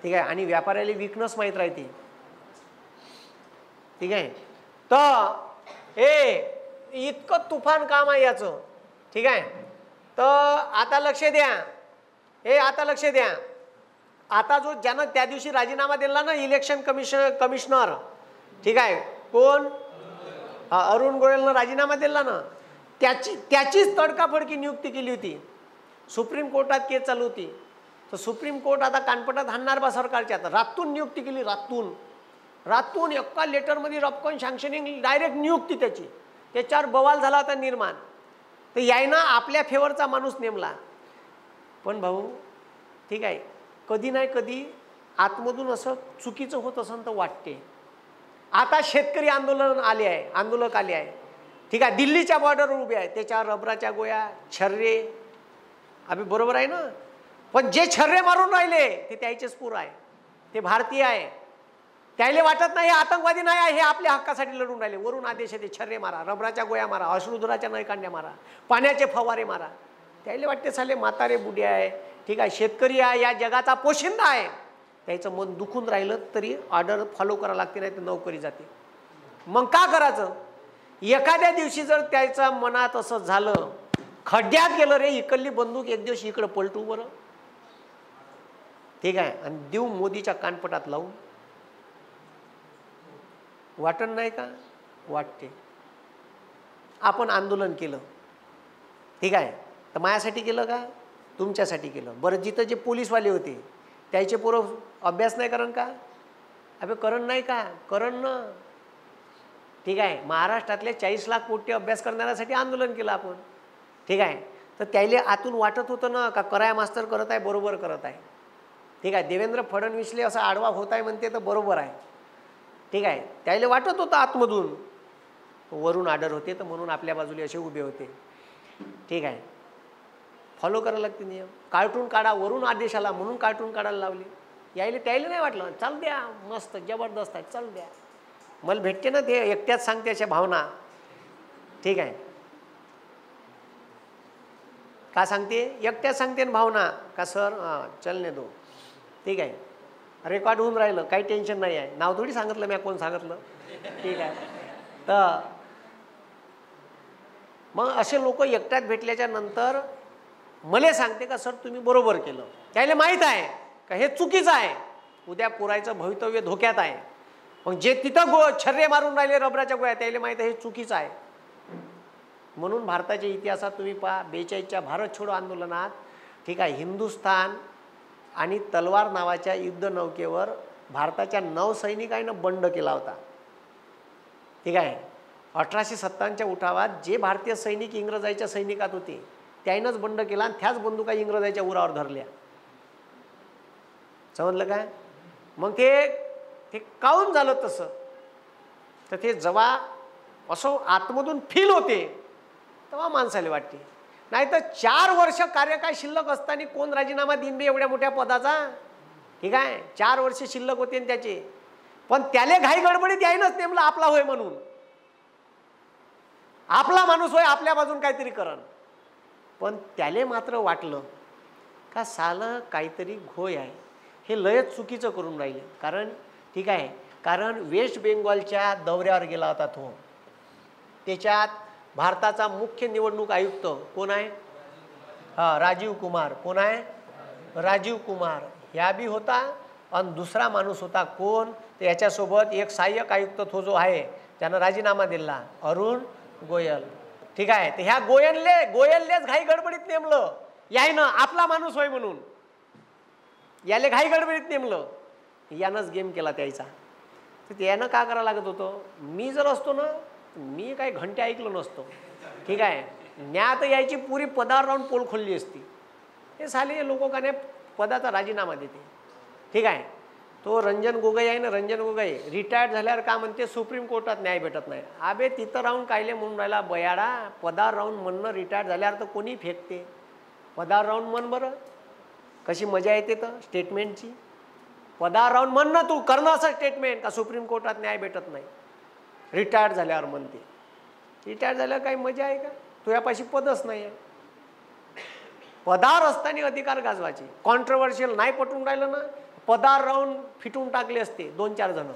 ठीक आहे, आणि व्यापाऱ्याला विकणंच माहीत राहते. ठीक आहे, तर इतकं तुफान काम आहे याचं. ठीक आहे, तर आता लक्ष द्या. आता लक्ष द्या. आता जो ज्यानं त्या दिवशी राजीनामा दिला ना इलेक्शन कमिशनर, ठीक आहे, कोण? अरुण गोयलनं राजीनामा दिला ना, त्याचीच तडकाफडकी नियुक्ती केली होती. सुप्रीम कोर्टात केस चालू होती. तर सुप्रीम कोर्ट आता कानपटात हाणणार बा सरकारच्या. आता रातून नियुक्ती केली. रातून एका लेटरमध्ये रपकन सँक्शनिंग डायरेक्ट नियुक्ती त्याची. त्याच्यावर बवाल झाला होता निर्माण. तर यायना आपल्या फेवरचा माणूस नेमला. पण भाऊ ठीक आहे, कधी नाही कधी आतमधून असं चुकीचं होत असं तर वाटते. आता शेतकरी आंदोलक आले आहे. ठीक आहे, दिल्लीच्या बॉर्डरवर उभे आहे. त्याच्यावर रबराच्या गोळ्या, छर्रे. अभि बरोबर आहे ना. पण जे छर्रे मारून राहिले ते त्याचेच पूर आहे. ते भारतीय आहे. त्याला वाटत नाही आतंकवादी नाही आहे, हे आपल्या हक्कासाठी लढून राहिले. वरून आदेश आहे ते छर्रे मारा, रबराच्या गोळ्या मारा, अश्रुधुराच्या नळकांड्या मारा, पाण्याचे फवारे मारा. त्याला वाटते साले म्हातारे बुढे आहे. ठीक आहे, शेतकरी आहे, या जगाचा पोशिंदा आहे. त्याचं मन दुखून राहिलं तरी ऑर्डर फॉलो करावं लागते, नाही तर नोकरी जाते. मग का करायचं? एखाद्या दिवशी जर त्याच्या मनात असं झालं, खड्ड्यात गेलं रे, इकडली बंदूक एक दिवस इकडं पलटू बरं, ठीक आहे, आणि देऊ मोदीच्या कानपटात लावून, वाटण नाही का? वाटते. आपण आंदोलन केलं, ठीक आहे, तर माझ्यासाठी केलं का? तुमच्यासाठी केलं. बरं, जिथं जे पोलीसवाले होते त्याचे पोरं अभ्यास नाही करण का? अबे करण नाही का? करण ना, ठीक आहे. महाराष्ट्रातले 40 लाख कोटी अभ्यास करणाऱ्यासाठी आंदोलन केलं आपण, ठीक आहे. तर त्याला आतून वाटत होतं ना का कराया मास्तर करत आहे, बरोबर करत आहे, ठीक आहे. देवेंद्र फडणवीसले असा आडवा होत आहे म्हणते तर बरोबर आहे, ठीक आहे. त्याला वाटत होतं आतमधून, वरून आर्डर होते तर म्हणून आपल्या बाजूला असे उभे होते, ठीक आहे. फॉलो करायला लागते नियम. कार्टून काढा, वरून आदेश आला म्हणून कार्टून काढायला लावले. यायला त्याला नाही वाटलं, चाल द्या, मस्त जबरदस्त आहे, चल द्या. मला भेटते ना ते एकट्याच सांगते अशा भावना, ठीक आहे. का सांगते? एकट्याच सांगते ना भावना का सर चलने दो, ठीक आहे. रेकॉर्ड होऊन राहिलं, काही टेन्शन नाही आहे. नाव थोडी सांगितलं मी, कोण सांगितलं, ठीक आहे. तर मग असे लोक एकट्यात भेटल्याच्या नंतर मला सांगते का सर तुम्ही बरोबर केलं. त्याला माहीत आहे का हे चुकीचं आहे, उद्या पुरायचं भवितव्य धोक्यात आहे. मग जे तिथं छर्रे मारून राहिले रबराच्या गोळ्या, त्याला माहीत आहे हे चुकीचं आहे. म्हणून भारताच्या इतिहासात तुम्ही पहा, 42च्या भारत छोडो आंदोलनात, ठीक आहे, हिंदुस्थान आणि तलवार नावाच्या युद्धनौकेवर भारताच्या नौसैनिकांनं बंड केला होता, ठीक आहे. 1857च्या उठावात जे भारतीय सैनिक इंग्रजाच्या सैनिकात होते त्यानंच बंड केला आणि त्याच बंदुका इंग्रजाच्या उरावर धरल्या. समजलं काय? मग ते काऊन झालं तसं? तर ते जेव्हा असं आतमधून फील होते तेव्हा माणसाला वाटते. नाही तर 4 वर्ष कार्यकाळ शिल्लक असताना कोण राजीनामा देईन बे एवढ्या मोठ्या पदाचा, ठीक आहे. 4 वर्ष शिल्लक होते त्याचे, पण त्याले घाई गडबडीत यायनच नेमलं आपला होय म्हणून. आपला माणूस होय, आपल्या बाजून काहीतरी करण. पण त्याले मात्र वाटलं का सालं काहीतरी घोय आहे, हे लयच चुकीचं करून राहिले. कारण ठीक आहे, कारण वेस्ट बेंगॉलच्या दौऱ्यावर गेला होता तो. त्याच्यात भारताचा मुख्य निवडणूक आयुक्त कोण आहे? राजीव कुमार. कोण आहे? राजीव कुमार ह्या बी होता. आणि दुसरा माणूस होता कोण? तर याच्यासोबत एक सहाय्यक आयुक्त तो जो आहे त्यानं राजीनामा दिला, अरुण गोयल, ठीक आहे. तर ह्या गोयललेच घाई गडबडीत नेमलं, यायनं आपला माणूस होय म्हणून याले घाई गडबडीत नेमलं, यानंच गेम केला त्याचा. तर त्यानं का करावं लागत होतं? मी जर असतो ना, मी काही घंटे ऐकलो नसतो, ठीक आहे. न्यात यायची पुरी पदावर राहून पोल खोलली असती. हे साले लोक का नाही पदाचा राजीनामा देते, ठीक आहे. तो रंजन गोगोई आहे ना, रंजन गोगोई रिटायर्ड झाल्यावर का म्हणते सुप्रीम कोर्टात न्याय भेटत नाही. अबे तिथं राहून कायले म्हणून राहिला बयाडा? पदावर राहून म्हणणं रिटायर्ड झाल्यावर तर कोणी फेकते. पदावर राहून म्हण बरं, कशी मजा येते तर स्टेटमेंटची. पदावर राहून म्हण ना तू, करणं असं स्टेटमेंट का सुप्रीम कोर्टात न्याय भेटत नाही, रिटायर्ड झाल्यावर म्हणते. रिटायर्ड झाल्यावर काही मजा आहे का? तुझ्यापाशी पदच नाही आहे. पदावर असताना अधिकार गाजवायचे. कॉन्ट्रोवर्शियल नाही पटून राहिलं ना, पदावर राहून फिटून टाकले असते 2-4 जण.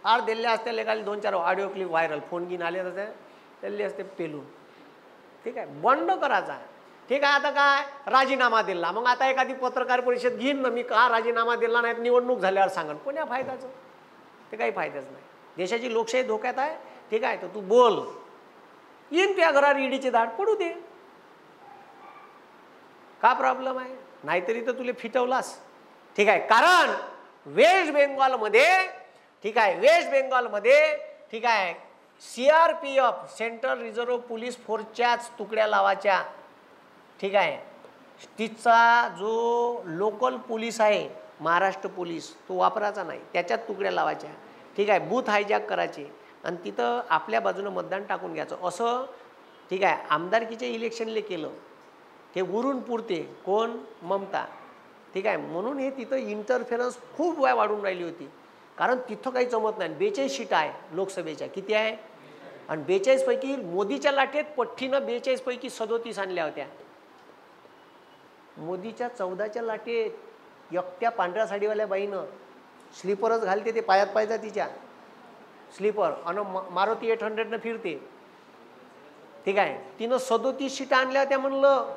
आड दिल्ले असते लेखाले 2-4 ऑडिओ क्लिप व्हायरल, फोन घेऊन आले तर दिल्ले असते पेलून, ठीक आहे. बंड करायचा, ठीक आहे. आता काय राजीनामा दिला, मग आता एखादी पत्रकार परिषद घेईन ना मी, का राजीनामा दिला नाही निवडणूक झाल्यावर सांगन. कोण्या फायद्याचं? ते काही फायदाच नाही. देशाची लोकशाही धोक्यात आहे, ठीक आहे. तर तू बोल, येईन त्या घरावर ईडीचे दाट पडू दे, का प्रॉब्लेम आहे? नाहीतरी तर तुला फिटवलास, ठीक आहे. कारण वेस्ट बेंगॉलमध्ये, ठीक आहे, वेस्ट बेंगॉलमध्ये, ठीक आहे, CRPF सेंट्रल रिझर्व्ह पोलीस फोर्सच्याच तुकड्या लावायच्या, ठीक आहे. तिचा जो लोकल पोलीस आहे महाराष्ट्र पोलीस तो वापरायचा नाही, त्याच्यात तुकड्या लावायच्या, ठीक आहे. बूथ हायजॅक करायचे आणि तिथं आपल्या बाजूनं मतदान टाकून घ्यायचं असं, ठीक आहे. आमदारकीच्या इलेक्शनले केलं ते उरून पुरते कोण? ममता, ठीक आहे. म्हणून हे तिथं इंटरफेरन्स खूप वेळ वाढून राहिली होती. कारण तिथं काही जमत नाही. 42 सीटा आहे लोकसभेच्या, किती आहे? आणि 42 पैकी मोदीच्या लाटेत पठ्ठीनं 42 पैकी 37 आणल्या होत्या. मोदीच्या 14च्या लाटेत एकट्या पांढऱ्या साडीवाल्या बाईनं, स्लीपरच घालते ते पायात पायचा तिच्या, स्लीपर आणि मारुती 800 फिरते. ठीक आहे, तिनं 37 सीटा आणल्या होत्या म्हणलं.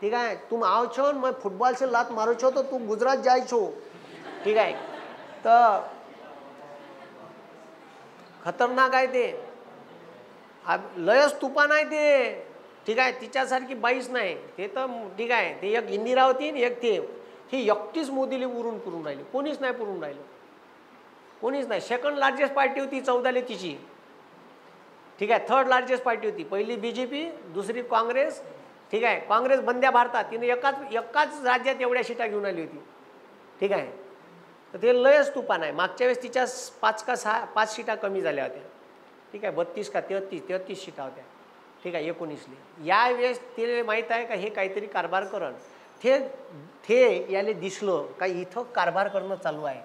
ठीक आहे, तुम आओ छो मैं फुटबॉल से लात मारो छो तो तू गुजरात जाय छो. ठीक आहे, तर खतरनाक आहे ते, लयच तुफान आहे ते. ठीक आहे, तिच्यासारखी बाईच नाही ते तर. ठीक आहे, ते एक इंदिरा होती आणि एक ते एकटीच मोदीला उरून पुरून राहिली, कोणीच नाही पुरून राहिलं, कोणीच नाही. सेकंड लार्जेस्ट पार्टी होती 14ले तिची. ठीक आहे, थर्ड लार्जेस्ट पार्टी होती. पहिली BJP, दुसरी काँग्रेस. ठीक आहे, काँग्रेस बंद्या भारतात तिने एकाच राज्यात एवढ्या सीटा घेऊन आली होती. ठीक आहे, तर ते लयच तुफान आहे. मागच्या वेळेस तिच्या 5 सीटा कमी झाल्या होत्या. ठीक आहे, 32 का 33 सीटा होत्या. ठीक आहे, 19ले. यावेळेस ते माहीत आहे का हे काहीतरी कारभार करण. ते याले दिसलं का इथं कारभार करणं चालू आहे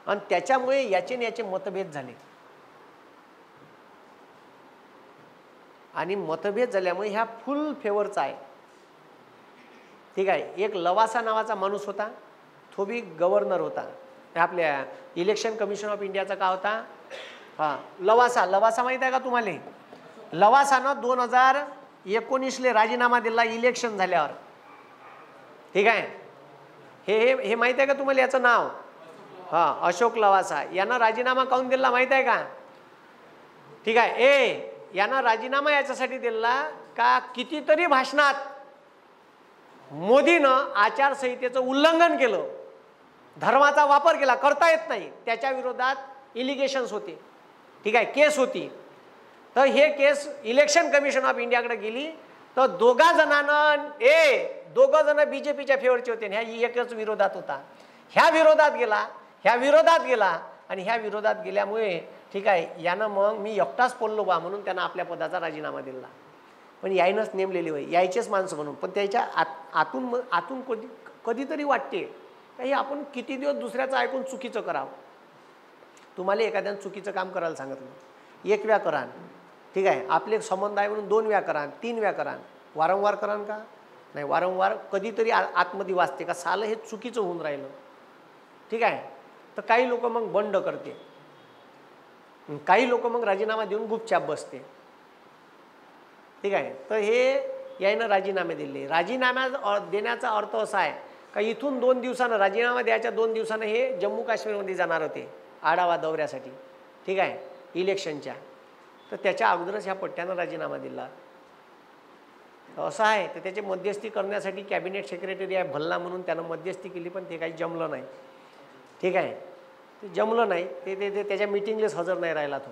आणि त्याच्यामुळे याचे मतभेद झाले. आणि मतभेद झाल्यामुळे ह्या फुल फेवरचा आहे. ठीक आहे, एक लवासा नावाचा माणूस होता, तो बी गव्हर्नर होता. आपल्या इलेक्शन कमिशन ऑफ इंडियाचा का होता? हां, लवासा माहीत आहे का तुम्हाला? लवासानं 2019ले राजीनामा दिला इलेक्शन झाल्यावर. ठीक आहे, हे माहीत आहे का तुम्हाला याचं नाव? हां, अशोक लवासा. यानं राजीनामा काऊन दिला माहीत आहे का? ठीक आहे, यानं राजीनामा याच्यासाठी दिला का कितीतरी भाषणात मोदीनं आचारसंहितेचं उल्लंघन केलं, धर्माचा वापर केला, करता येत नाही, त्याच्या विरोधात इलिगेशन्स होते. ठीक आहे, केस होती. तर हे केस इलेक्शन कमिशन ऑफ इंडियाकडे गेली. तर दोघं जण BJPच्या फेवरचे होते, ह्या एकच विरोधात होता. ह्या विरोधात गेला आणि ह्या विरोधात गेल्यामुळे ठीक आहे, यानं मग मी एकटाच पडलो बा म्हणून त्यानं आपल्या पदाचा राजीनामा दिला. पण यायनंच नेमलेली होय, यायचेच माणसं म्हणून. पण त्याच्या आतून कधीतरी वाटते काही आपण किती दिवस दुसऱ्याचं ऐकून चुकीचं करावं. तुम्हाला एखाद्यानं चुकीचं काम करायला सांगितलं, 1 वेळा करान. ठीक आहे, आपले संबंध आहे म्हणून 2 वेळा करान, 3 वेळा करान, वारंवार करान का? नाही, वारंवार कधीतरी आतमध्ये वाचते का सालं हे चुकीचं होऊन राहिलं. ठीक आहे, तर काही लोक मग बंड करते, काही लोक मग राजीनामा देऊन गुपचाप बसते. ठीक आहे, तर हे यानं राजीनामे दिले. राजीनामा देण्याचा अर्थ असा आहे का इथून 2 दिवसानं राजीनामा द्यायच्या 2 दिवसानं हे जम्मू काश्मीरमध्ये जाणार होते आढावा दौऱ्यासाठी. ठीक आहे, इलेक्शनच्या. तर त्याच्या अगोदरच ह्या पट्ट्यानं राजीनामा दिला असं आहे. तर त्याची मध्यस्थी करण्यासाठी कॅबिनेट सेक्रेटरी आहे भल्ला म्हणून त्यानं मध्यस्थी केली, पण ते काही जमलं नाही. ठीक आहे, ते जमलं नाही, ते त्याच्या मिटिंगलेच हजर नाही राहिला तो.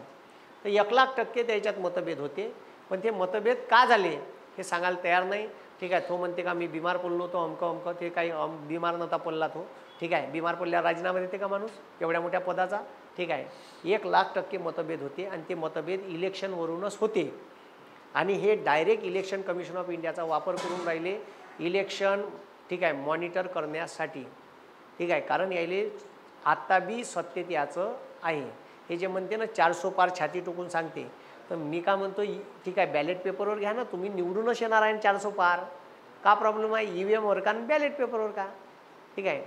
तर 1,00,000% त्याच्यात मतभेद होते. पण ते मतभेद का झाले हे सांगायला तयार नाही. ठीक आहे, तो म्हणते का मी बिमार पडलो होतो, अमकं ते काही बिमार नव्हता पडला तो. ठीक आहे, बिमार पडल्यावर राजीनामा देते का माणूस एवढ्या मोठ्या पदाचा? ठीक आहे, 1,00,000% मतभेद होते आणि ते मतभेद इलेक्शनवरूनच होते. आणि हे डायरेक्ट इलेक्शन कमिशन ऑफ इंडियाचा वापर करून राहिले इलेक्शन. ठीक आहे, मॉनिटर करण्यासाठी. ठीक आहे, कारण यायले आत्ता बी सत्तेत याचं आहे. हे जे म्हणते ना 400 पार छाती टोकून सांगते, तर मी का म्हणतो ठीक आहे बॅलेट पेपरवर घ्या ना, तुम्ही निवडूनच येणार आहे 400 पार, का प्रॉब्लेम आहे? EVMवर का बॅलेट पेपरवर का? ठीक आहे,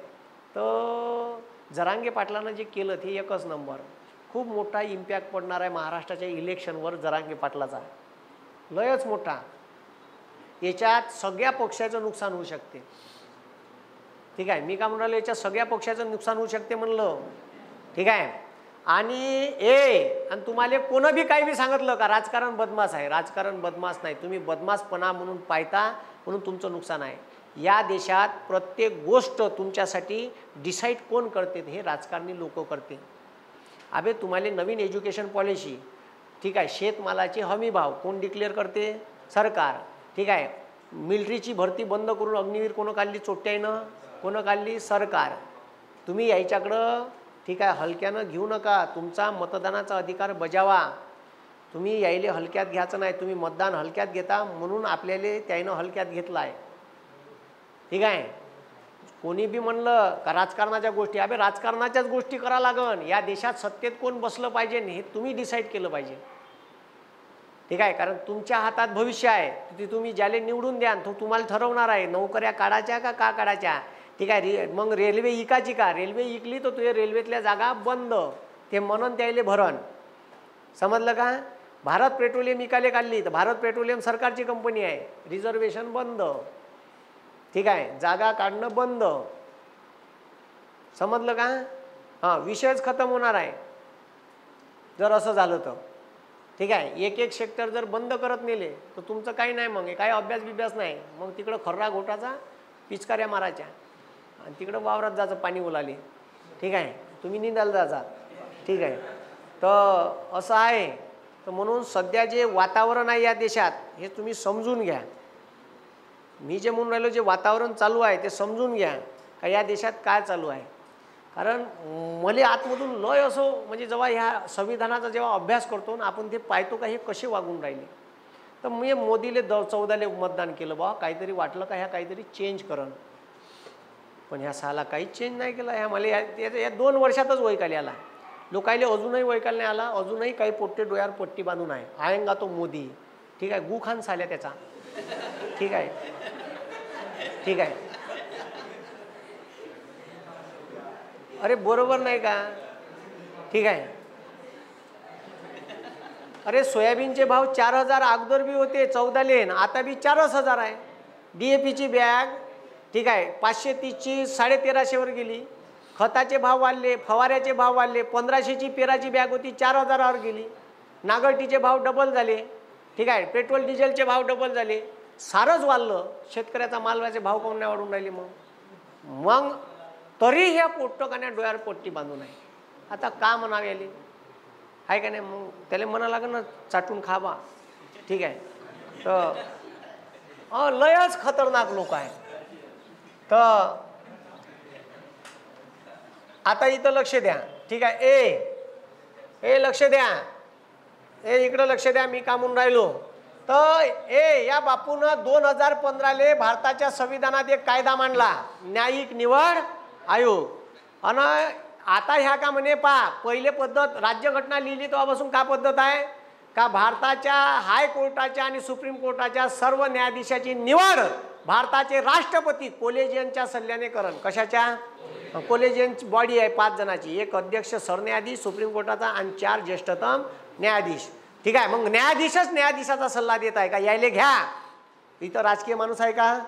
तर जरांगे पाटलानं जे केलं ते एकच नंबर. खूप मोठा इम्पॅक्ट पडणार आहे महाराष्ट्राच्या इलेक्शनवर जरांगे पाटलाचा, लयच मोठा. याच्यात सगळ्या पक्षाचं नुकसान होऊ शकते. ठीक आहे, मी का म्हणालो याच्यात सगळ्या पक्षाचं नुकसान होऊ शकते म्हणलं. ठीक आहे, आणि तुम्हाला कोण बी काही बी सांगितलं का राजकारण बदमाश आहे, राजकारण बदमाश नाही. तुम्ही बदमाशपणा म्हणून पाहता म्हणून तुमचं नुकसान आहे. या देशात प्रत्येक गोष्ट तुमच्यासाठी डिसाईड कोण करते? हे राजकारणी लोक करते. अबे तुम्हाला नवीन एज्युकेशन पॉलिसी, ठीक आहे, शेतमालाचे हमी भाव कोण डिक्लेअर करते? सरकार. ठीक आहे, मिलिटरीची भरती बंद करून अग्निवीर कोण काढली? चोट्यानं कोण काढली? सरकार. तुम्ही याच्याकडं ठीक आहे हलक्यानं घेऊ नका, तुमचा मतदानाचा अधिकार बजावा. तुम्ही यायले हलक्यात घ्यायचं नाही. तुम्ही मतदान हलक्यात घेता म्हणून आपल्याला त्यानं हलक्यात घेतला आहे. ठीक आहे, कोणी बी म्हणलं का राजकारणाच्या गोष्टी, अबे राजकारणाच्याच गोष्टी करा लागन. या देशात सत्तेत कोण बसलं पाहिजे हे तुम्ही डिसाईड केलं पाहिजे. ठीक आहे, कारण तुमच्या हातात भविष्य आहे. ते तुम्ही ज्याला निवडून द्या तो तुम्हाला ठरवणार आहे नोकऱ्या काढायच्या का काढायच्या. ठीक आहे, मग रेल्वे इकायची का? रेल्वे इकली तर तुझ्या रेल्वेतल्या जागा बंद. ते म्हणून त्याले भरण. समजलं का? भारत पेट्रोलियम इकायला काढली तर भारत पेट्रोलियम सरकारची कंपनी आहे, रिझर्वेशन बंद. ठीक आहे, जागा काढणं बंद. समजलं का? हां, विषयच खतम होणार आहे जर असं झालं तर. ठीक आहे, एक एक सेक्टर जर बंद करत नेले तर तुमचं काही नाही, मग काही अभ्यास बिभ्यास नाही. मग तिकडं खर्रा घोटाचा पिचकाऱ्या मारायच्या आणि तिकडं वावरात जायचं पाणी उलाले. ठीक आहे, तुम्ही निंदायला जाता. ठीक आहे, तर असं आहे. तर म्हणून सध्या जे वातावरण आहे या देशात हे तुम्ही समजून घ्या. मी जे म्हणून राहिलो, जे वातावरण चालू आहे ते समजून घ्या का या देशात काय चालू आहे. कारण मला आतमधून लय असं म्हणजे जेव्हा ह्या संविधानाचा जेव्हा अभ्यास करतो ना आपण, ते पाहतो का हे कसे वागून राहिले. तर मी मोदीले 14ला मतदान केलं बा, काहीतरी वाटलं का ह्या काहीतरी चेंज करण. पण ह्या साला काहीच चेंज नाही केला. ह्या मला या 2 वर्षातच वैकाले आला. लोकायले अजूनही वैकाल नाही आला. अजूनही काही पोट्टे डोळ्यावर पट्टी बांधून आहे, आएंगा तो मोदी. ठीक आहे, गु खान साल्या त्याचा. ठीक आहे, ठीक आहे. अरे बरोबर नाही का? ठीक आहे. अरे सोयाबीनचे भाव 4000 अगोदर बी होते 14ले, आता बी 4000 आहे. DAPची बॅग ठीक आहे 530ची 1350 वर गेली. खताचे भाव वाढले, फवाऱ्याचे भाव वाढले. 1500ची पेराची बॅग होती 4000 वर गेली. नागरटीचे भाव डबल झाले. ठीक आहे, पेट्रोल डिझेलचे भाव डबल झाले. सारंच वाढलं. शेतकऱ्याचा मालाचे भाव कोण नाही वाढून राहिले. मग तरी ह्या पोट्टकान्या डोळ्यावर पोट्टी बांधून आहे. आता का म्हणावे आले आहे का नाही? मग त्याला म्हणा लागेल ना चाटून खा बा. ठीक आहे, तर लयच खतरनाक लोक आहे. तर आता इथं लक्ष द्या. ठीक आहे, ए लक्ष द्या. इकडं लक्ष द्या. मी का म्हणून राहिलो तर या बापूनं 2015ले भारताच्या संविधानात एक कायदा मांडला, न्यायिक निवड आयोग. आणि आता ह्या का म्हणे पहा, पहिले पद्धत राज्यघटना लिहिली तेव्हापासून का पद्धत आहे का भारताच्या हायकोर्टाच्या आणि सुप्रीम कोर्टाच्या सर्व न्यायाधीशाची निवड भारताचे राष्ट्रपती कोलेजियनच्या सल्ल्याने करण. कशाच्या? कोलेजियन बॉडी आहे 5 जणांची, एक अध्यक्ष सरन्यायाधीश सुप्रीम कोर्टाचा आणि 4 ज्येष्ठतम न्यायाधीश. ठीक आहे, मग न्यायाधीशच न्यायाधीशाचा सल्ला देत आहे का यायले घ्या. इथं राजकीय माणूस आहे का?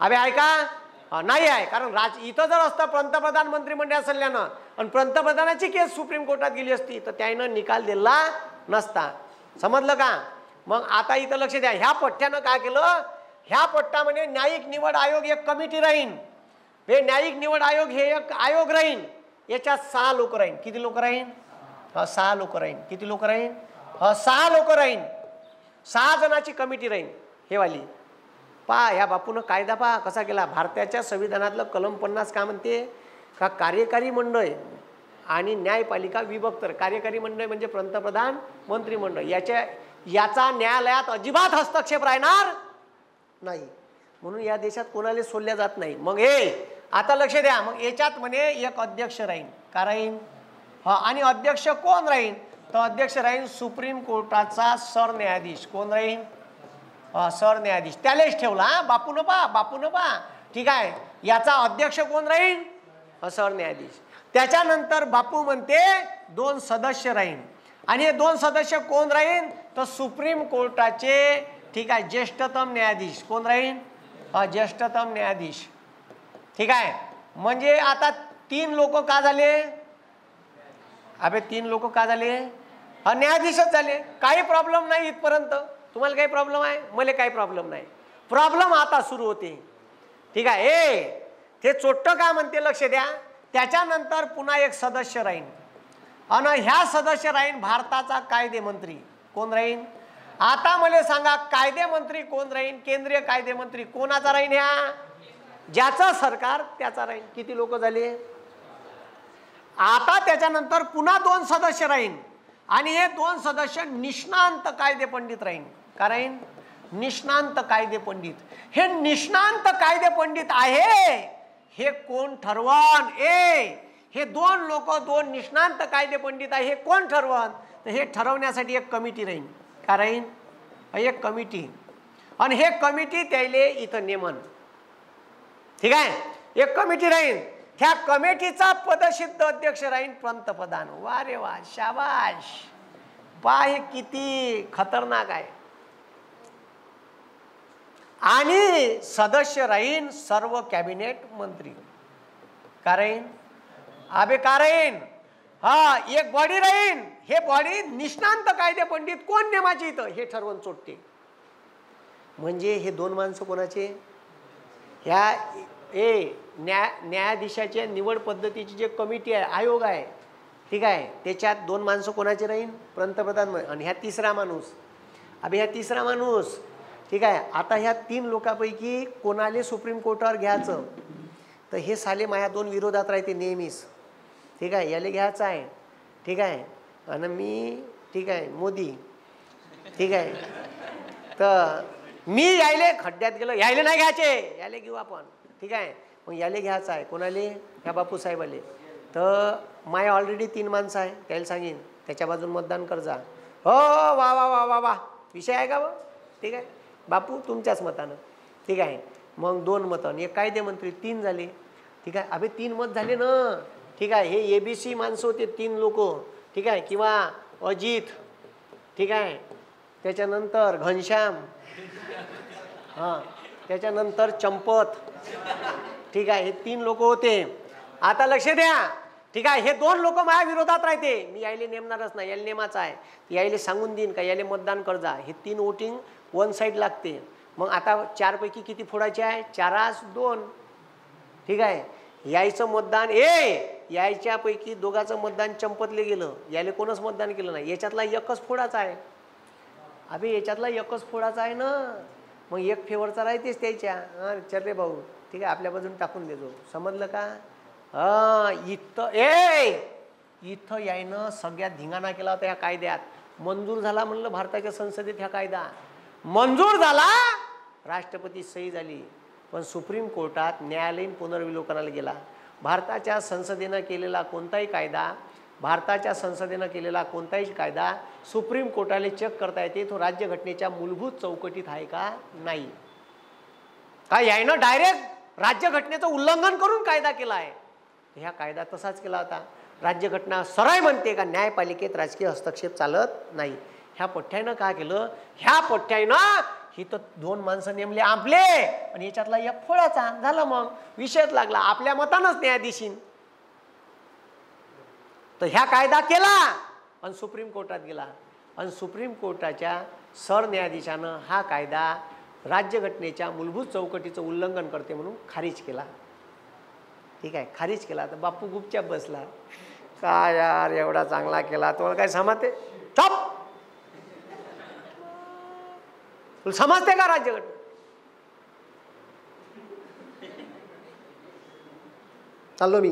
अबे आहे का? नाही आहे. कारण इथं जर असतं पंतप्रधान मंत्रिमंडळ सल्ल्यानं आणि पंतप्रधानाची केस सुप्रीम कोर्टात गेली असती तर त्यानं निकाल दिला नसता. समजलं का? मग आता इथं लक्ष द्या. ह्या पठ्ठ्यानं काय केलं, ह्या पट्टामध्ये न्यायिक निवड आयोग एक कमिटी राहीन. हे न्यायिक निवड आयोग हे एक आयोग राहीन. याच्यात 6 लोक राहीन. किती लोक राहीन? 6 लोक राहीन. किती लोक राहीन? 6 लोक राहीन. 6 जणांची कमिटी राहीन हे वाली. पहा ह्या बापूनं कायदा पहा कसा केला. भारताच्या संविधानातलं कलम 50 काय म्हणते का कार्यकारी मंडळ आणि न्यायपालिका विभक्त. कार्यकारी मंडळ म्हणजे पंतप्रधान मंत्रिमंडळ. याचा न्यायालयात अजिबात हस्तक्षेप राहणार नाही. म्हणून या देशात कोणाला सोडल्या जात नाही. मग आता लक्ष द्या. मग याच्यात म्हणे एक अध्यक्ष राहीन. का राहीन? आणि अध्यक्ष कोण राहीन तर अध्यक्ष राहीन सुप्रीम कोर्टाचा सरन्यायाधीश. कोण राहीन? सरन्यायाधीश. त्यालाच ठेवला बापून पहा. ठीक आहे, याचा अध्यक्ष कोण राहीन? सरन्यायाधीश. त्याच्यानंतर बापू म्हणते 2 सदस्य राहीन. आणि हे 2 सदस्य कोण राहीन तर सुप्रीम कोर्टाचे ठीक आहे ज्येष्ठतम न्यायाधीश. कोण राहीन? ज्येष्ठतम न्यायाधीश. ठीक आहे, म्हणजे आता 3 लोक का झाले? अबे 3 लोक का झाले? न्यायाधीशच झाले. काही प्रॉब्लेम नाही इथपर्यंत. तुम्हाला काही प्रॉब्लेम आहे? मला काही प्रॉब्लेम नाही. प्रॉब्लेम आता सुरू होते. ठीक आहे, ते चोट्ट का म्हणते लक्ष द्या. त्याच्यानंतर पुन्हा एक सदस्य राहीन आणि ह्या सदस्य राहीन भारताचा कायदे मंत्री. कोण राहीन? आता मला सांगा कायदे मंत्री कोण राहीन? केंद्रीय कायदे मंत्री. कोणाचा राहीन? ह्या ज्याचं सरकार त्याचा राहीन. किती लोक झाले? आता त्याच्यानंतर पुन्हा 2 सदस्य राहीन आणि हे 2 सदस्य निष्णांत कायदे पंडित राहीन. का राहीन? निष्णांत कायदे पंडित. हे निष्णांत कायदे पंडित आहे हे कोण ठरवण? हे 2 लोक 2 निष्णांत कायदे पंडित आहे हे कोण ठरवण? तर हे ठरवण्यासाठी एक कमिटी राहीन. का राहीन? एक कमिटी. आणि हे कमिटी त्याले इथं नेमन. ठीक आहे, एक कमिटी राहीन. त्या कमिटीचा पदसिद्ध अध्यक्ष राहील पंतप्रधान. वा रे वा, शाबाश. पहा हे किती खतरनाक आहे. आणि सदस्य राहील सर्व कॅबिनेट मंत्री. का राहील? अबे का राहील? हा, एक बॉडी राहील. हे बॉडी निष्णांत कायदे पंडित कोण नेमाचे इथं हे ठरवून सोडते. म्हणजे हे दोन माणसं कोणाचे? ह्या न्यायाधीशाच्या निवड पद्धतीची जे कमिटी आहे, आयोग आहे, ठीक आहे, त्याच्यात दोन माणसं कोणाचे राहील? पंतप्रधान आणि ह्या तिसरा माणूस. अबे ह्या तिसरा माणूस, ठीक आहे. आता ह्या तीन लोकांपैकी कोणाले सुप्रीम कोर्टावर घ्यायचं? तर हे साले माया दोन विरोधात राहते नेहमीच, ठीक आहे. याले घ्यायचं आहे, ठीक आहे, आणि मी, ठीक आहे, मोदी, ठीक आहे. तर मी यायले खड्ड्यात गेलो, यायले नाही घ्यायचे, याले घेऊ आपण, ठीक आहे. मग याले घ्यायचं आहे कोणाले? ह्या बापूसाहेबाले. तर माय ऑलरेडी तीन माणसं आहे, त्याला सांगेन त्याच्या बाजून मतदान कर जा. हो वा वा वा वा वा, विषय आहे का? ठीक आहे बापू, तुमच्याच मतानं, ठीक आहे. मग दोन मतं, एक कायदे मंत्री, तीन झाले, ठीक आहे. अबे तीन मत झाले ना, ठीक आहे. हे ABC माणसं होते तीन लोक, ठीक आहे, किंवा अजित, ठीक आहे, त्याच्यानंतर घनश्याम, हां, त्याच्यानंतर चंपत, ठीक आहे. हे तीन लोक होते. आता लक्ष द्या, ठीक आहे. हे दोन लोक माझ्या विरोधात राहते, मी यायले नेमणारच नाही, यायला नेमाचं आहे, यायले सांगून देईन का यायले मतदान कर जा. हे तीन वोटिंग वन साईड लागते. मग आता चारपैकी किती फोडायचे आहे? 4-2, ठीक आहे. यायचं मतदान यायच्यापैकी दोघांचं मतदान चंपतले गेलं, यायले कोणच मतदान केलं नाही. याच्यातला एकच फोडाचा आहे. अबे याच्यातला एकच फोडाचा आहे ना, मग एक फेवरचा राहतेच त्याच्या. हां चल रे भाऊ, ठीक आहे, आपल्या बाजून टाकून देतो, समजलं का? इथं यायनं सगळ्यात धिंगाणा केला होता ह्या कायद्यात. मंजूर झाला म्हणलं भारताच्या संसदेत, ह्या कायदा मंजूर झाला, राष्ट्रपती सही झाली, पण सुप्रीम कोर्टात न्यायालयीन पुनर्विलोकनाला गेला. भारताच्या संसदेनं केलेला कोणताही कायदा, भारताच्या संसदेनं केलेला कोणताही कायदा सुप्रीम कोर्टाला चेक करता येते, तो राज्यघटनेच्या मूलभूत चौकटीत आहे का नाही. काय यायनं डायरेक्ट राज्यघटनेचं उल्लंघन करून कायदा केला आहे. ह्या कायदा तसाच केला होता. राज्यघटना सरळ म्हणते का न्यायपालिकेत राजकीय हस्तक्षेप चालत नाही. ह्या पठ्ठ्यानं काय केलं? ह्या पठ्ठ्यानं ही तर दोन माणसं नेमले आपले, आणि याच्यातला एक फोडाचा झाला. मग विषयच लागला, आपल्या मतानंच न्यायाधीशीन. तर ह्या कायदा केला आणि सुप्रीम कोर्टात गेला, आणि सुप्रीम कोर्टाच्या सरन्यायाधीशानं हा कायदा राज्यघटनेच्या मूलभूत चौकटीचं उल्लंघन करते म्हणून खारिज केला. ठीक आहे, खारिज केला. तर बापू गुपचाप बसला. काय यार, एवढा चांगला केला, तुम्हाला काय समजते? चॉप, तुला समजते का राज्यघटना? चाललो मी.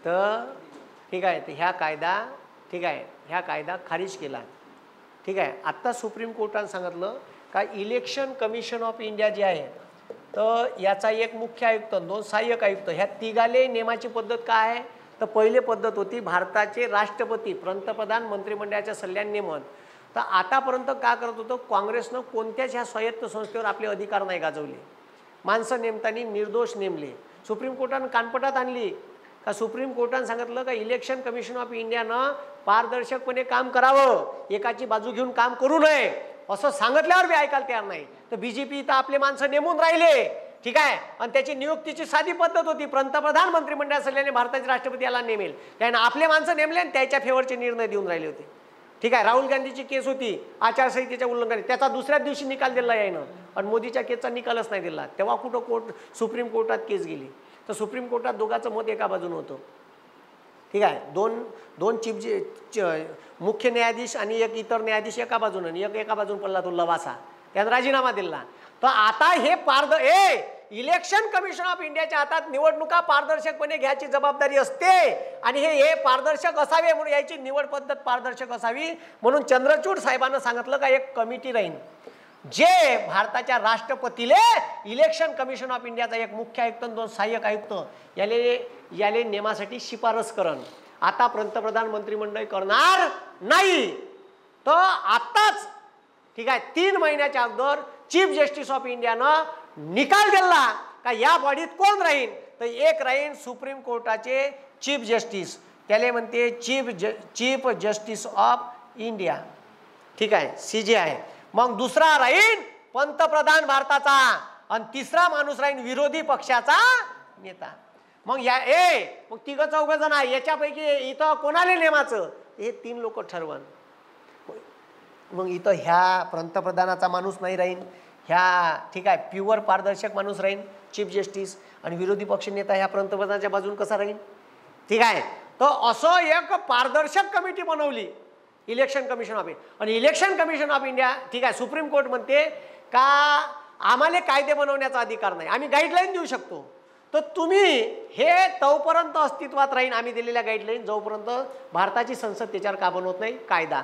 तर ठीक आहे, तर ह्या कायदा, ठीक आहे, ह्या कायदा खारिज केला. ठीक आहे. आत्ता सुप्रीम कोर्टानं सांगितलं का इलेक्शन कमिशन ऑफ इंडिया जे आहे, तर याचा एक मुख्य आयुक्त, दोन सहाय्यक आयुक्त, ह्या तिघाले नेमाची पद्धत काय आहे? तर पहिली पद्धत होती भारताचे राष्ट्रपती, पंतप्रधान, मंत्रिमंडळाच्या सल्ल्याने नेमत. तर आतापर्यंत काय करत होतं, काँग्रेसनं कोणत्याच ह्या स्वायत्त संस्थेवर आपले अधिकार नाही गाजवले. माणसं नेमताना निर्दोष नेमले. सुप्रीम कोर्टानं कानपटात आणली का सुप्रीम कोर्टानं सांगितलं का इलेक्शन कमिशन ऑफ इंडियानं पारदर्शकपणे काम करावं, एकाची बाजू घेऊन काम करू नये, असं सांगितल्यावर बी ऐकायला तयार नाही. तर बीजेपी तर आपले माणसं नेमून राहिले. ठीक आहे. आणि त्याची नियुक्तीची साधी पद्धत होती, पंतप्रधान मंत्रिमंडळ सल्ल्याने भारताचे राष्ट्रपती याला नेमेल. त्यानं आपले माणसं नेमले आणि त्याच्या फेवरचे निर्णय देऊन राहिले होते. ठीक आहे. राहुल गांधीची केस होती आचारसंहितेच्या उल्लंघन, त्याचा दुसऱ्याच दिवशी निकाल दिला यानं, आणि मोदीच्या केसचा निकालच नाही दिला. तेव्हा कुठं सुप्रीम कोर्टात केस गेली. तर सुप्रीम कोर्टात दोघांचं मत एका बाजून होतं. ठीक आहे. दोन चीफ मुख्य न्यायाधीश आणि एक इतर न्यायाधीश एका बाजून, आणि एक एका बाजून पडला तो लवासा, त्यानं राजीनामा दिला. तर आता हे इलेक्शन कमिशन ऑफ इंडियाच्या हातात निवडणुका पारदर्शकपणे घ्यायची जबाबदारी असते, आणि हे पारदर्शक असावे म्हणून याची निवड पद्धत पारदर्शक असावी म्हणून चंद्रचूड साहेबांना सांगितलं का एक कमिटी राहील, जे भारताच्या राष्ट्रपतीले इलेक्शन कमिशन ऑफ इंडियाचा एक मुख्य आयुक्त, दोन सहाय्यक आयुक्त याले नेमासाठी शिफारस करण. आता पंतप्रधान मंत्रिमंडळ करणार नाही. तर आताच, ठीक आहे, 3 महिन्याच्या अगोदर चीफ जस्टिस ऑफ इंडियानं निकाल दिला का या बॉडीत कोण राहील, तर एक राहीन सुप्रीम कोर्टाचे चीफ जस्टिस, त्याला म्हणते चीफ जस्टिस ऑफ इंडिया, ठीक आहे, CJI. मग दुसरा राहीन पंतप्रधान भारताचा आणि तिसरा माणूस राहीन विरोधी पक्षाचा नेता. मग मग तिघ चौघ जण आहे, याच्यापैकी इथं कोणाला नेमाचं हे 3 लोक ठरवण. मग इथं ह्या पंतप्रधानाचा माणूस नाही राहीन, ह्या ठीक आहे प्युअर पारदर्शक माणूस राहीन चीफ जस्टिस, आणि विरोधी पक्ष नेता ह्या पंतप्रधानाच्या बाजून कसा राहील, ठीक आहे. तर असं एक पारदर्शक कमिटी बनवली इलेक्शन कमिशन ऑफ इंडिया. आणि इलेक्शन कमिशन ऑफ इंडिया, ठीक आहे, सुप्रीम कोर्ट म्हणते का आम्हाला कायदे बनवण्याचा अधिकार नाही, आम्ही गाईडलाईन देऊ शकतो. तर तुम्ही हे तोपर्यंत अस्तित्वात राहीन आम्ही दिलेल्या गाईडलाईन, जोपर्यंत भारताची संसद त्याच्यावर का बनवत नाही कायदा.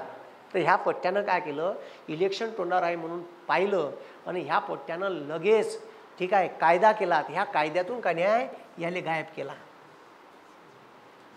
तर ह्या पट्ट्यानं काय केलं, इलेक्शन तोंडावर आहे म्हणून पाहिलं आणि ह्या पट्ट्यानं लगेच ठीक आहे कायदा केला. ह्या कायद्यातून का न्याय याले गायब केला.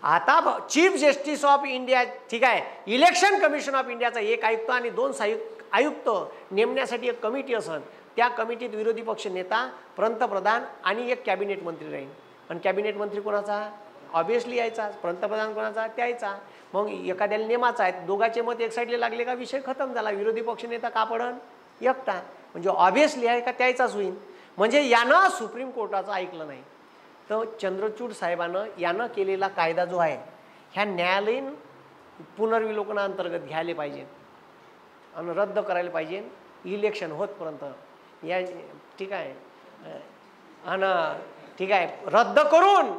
आता चीफ जस्टिस ऑफ इंडिया, ठीक आहे, इलेक्शन कमिशन ऑफ इंडियाचा एक आयुक्त आणि 2 सहाय्यक आयुक्त नेमण्यासाठी एक कमिटी असेल. त्या कमिटीत विरोधी पक्ष नेता, पंतप्रधान आणि एक कॅबिनेट मंत्री राहील. आणि कॅबिनेट मंत्री कोणाचा, ऑब्विसली यायचा. पंतप्रधान कोणाचा, त्याचा. मग एखाद्याला नेमाचा आहे, दोघांचे मत एक साईडला लागले का विषय खतम झाला. विरोधी पक्ष नेता का पडन, एकटा, म्हणजे ऑब्विसली आहे का त्याचाच होईल. म्हणजे यानं सुप्रीम कोर्टाचं ऐकलं नाही. तर चंद्रचूड साहेबानं यानं केलेला कायदा जो आहे ह्या न्यायालयीन पुनर्विलोकनाअंतर्गत घ्यायला पाहिजे आणि रद्द करायला पाहिजे इलेक्शन होतपर्यंत. या ठीक आहे, आणि ठीक आहे रद्द करून,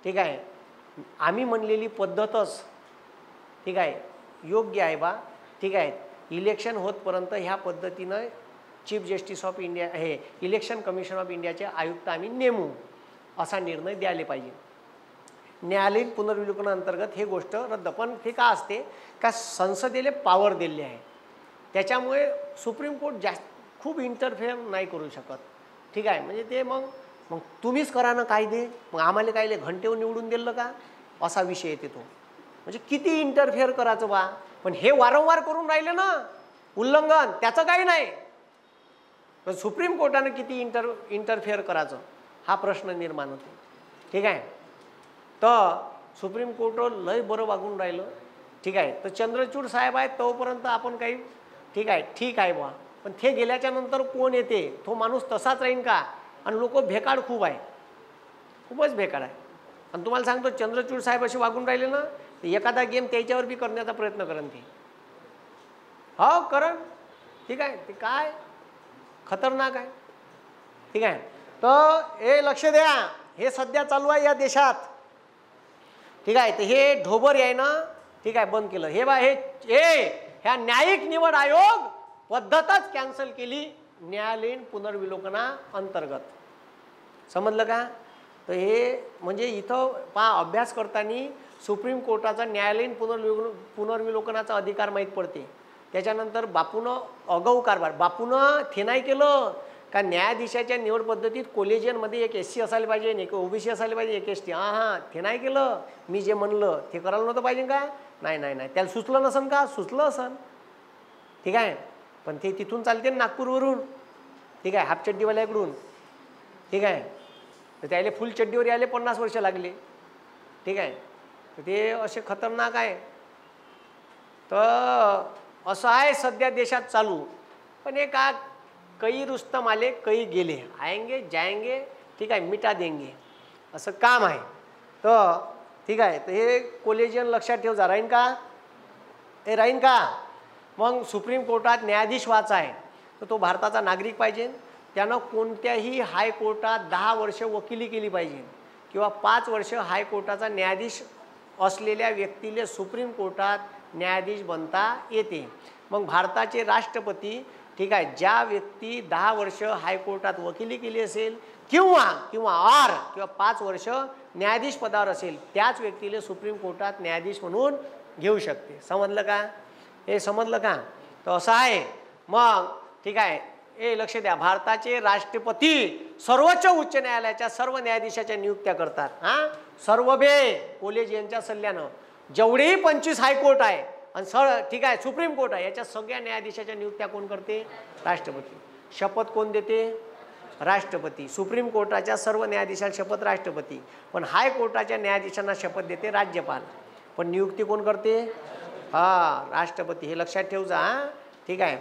ठीक आहे, आम्ही म्हणलेली पद्धतच ठीक आहे योग्य आहे बा, ठीक आहे, इलेक्शन होतपर्यंत ह्या पद्धतीनं चीफ जस्टिस ऑफ इंडिया हे इलेक्शन कमिशन ऑफ इंडियाचे आयुक्त आम्ही नेमू असा निर्णय द्यायला पाहिजे. न्यायालयीन पुनर्विलोकनाअंतर्गत हे गोष्ट रद्द. पण हे का असते का संसदेला पॉवर दिली आहे, त्याच्यामुळे सुप्रीम कोर्ट खूप इंटरफेअर नाही करू शकत, ठीक आहे. म्हणजे ते मग तुम्हीच करा ना कायदे, मग आम्हाला कायले घंटेवर निवडून दिलं का असा विषय येते तो. म्हणजे किती इंटरफेअर करायचं बा. पण हे वारंवार करून राहिले ना उल्लंघन, त्याचं काही नाही. पण सुप्रीम कोर्टानं किती इंटरफेअर करायचं हा प्रश्न निर्माण होतो, ठीक आहे. तर सुप्रीम कोर्ट लय बरं वागून राहिलं, ठीक आहे. तर चंद्रचूड साहेब आहेत तोपर्यंत आपण काही ठीक आहे बा. पण ते गेल्याच्या नंतर कोण येते, तो माणूस तसाच राहीन का. आणि लोक भेकाड खूप आहे, खूपच भेकाड आहे. आणि तुम्हाला सांगतो चंद्रचूड साहेब असे वागून राहिले ना, एखादा गेम त्याच्यावर बी करण्याचा प्रयत्न करेन ते, हो करण, ठीक आहे. ते काय खतरनाक आहे, ठीक आहे. तर हे लक्ष द्या, हे सध्या चालू आहे या देशात, ठीक आहे. तर हे ढोबर आहे ना, ठीक आहे, बंद केलं. हे बा हे ह्या न्यायिक निवड आयोग पद्धतच कॅन्सल केली न्यायालयीन पुनर्विलोकना अंतर्गत. समजलं का. तर हे म्हणजे इथं अभ्यास करताना सुप्रीम कोर्टाचा न्यायालयीन पुनर्विलोकनाचा अधिकार माहीत पडते. त्याच्यानंतर बापूनं अगाऊ कारभार, बापूनं ते नाही केलं का न्यायाधीशाच्या निवड पद्धतीत कोलेजियनमध्ये एक SC असायला पाहिजे, एक OBC असायला पाहिजे, एक ST. ते नाही केलं. मी जे म्हणलं ते करायला नव्हतं पाहिजे का. नाही त्याला सुचलं नसन का, सुचलं असन, ठीक आहे. पण ते तिथून चालते नागपूरवरून, ठीक आहे, हाफ चड्डीवाल्याकडून, ठीक आहे. तर त्याला फुल चड्डीवर यायला 50 वर्ष लागले, ठीक आहे. तर ते असे खतरनाक आहे. तर असं आहे सध्या देशात चालू. पण हे का कई रुस्तम आले कई गेले, आएंगे जाएंगे, ठीक आहे, मिटा देंगे, असं काम आहे. तर ठीक आहे. तर हे कोलेजियन लक्षात ठेव जा. राहीन का, हे राहीन का. मग सुप्रीम कोर्टात न्यायाधीश व्हायचा आहे तर तो भारताचा नागरिक पाहिजे. त्यानं कोणत्याही हायकोर्टात 10 वर्ष वकिली केली पाहिजे किंवा 5 वर्ष हायकोर्टाचा न्यायाधीश असलेल्या व्यक्तीला सुप्रीम कोर्टात न्यायाधीश बनता येते. मग भारताचे राष्ट्रपती, ठीक आहे, ज्या व्यक्ती 10 वर्ष हायकोर्टात वकिली केली असेल किंवा 5 वर्ष न्यायाधीश पदावर असेल त्याच व्यक्तीला सुप्रीम कोर्टात न्यायाधीश म्हणून घेऊ शकते. समजलं का, हे समजलं का. तर असं आहे. मग ठीक आहे, हे लक्ष द्या. भारताचे राष्ट्रपती सर्वोच्च उच्च न्यायालयाच्या सर्व न्यायाधीशाच्या नियुक्त्या करतात. सर्व कोलेजियनच्या सल्ल्यानं. जेवढेही 25 हायकोर्ट आहे आणि ठीक आहे सुप्रीम कोर्ट आहे, याच्या सगळ्या न्यायाधीशाच्या नियुक्त्या कोण करते, राष्ट्रपती. शपथ कोण देते, राष्ट्रपती. सुप्रीम कोर्टाच्या सर्व न्यायाधीशांना शपथ राष्ट्रपती, पण हायकोर्टाच्या न्यायाधीशांना शपथ देते राज्यपाल. पण नियुक्ती कोण करते? राष्ट्रपती. हे लक्षात ठेवजा हां, ठीक आहे.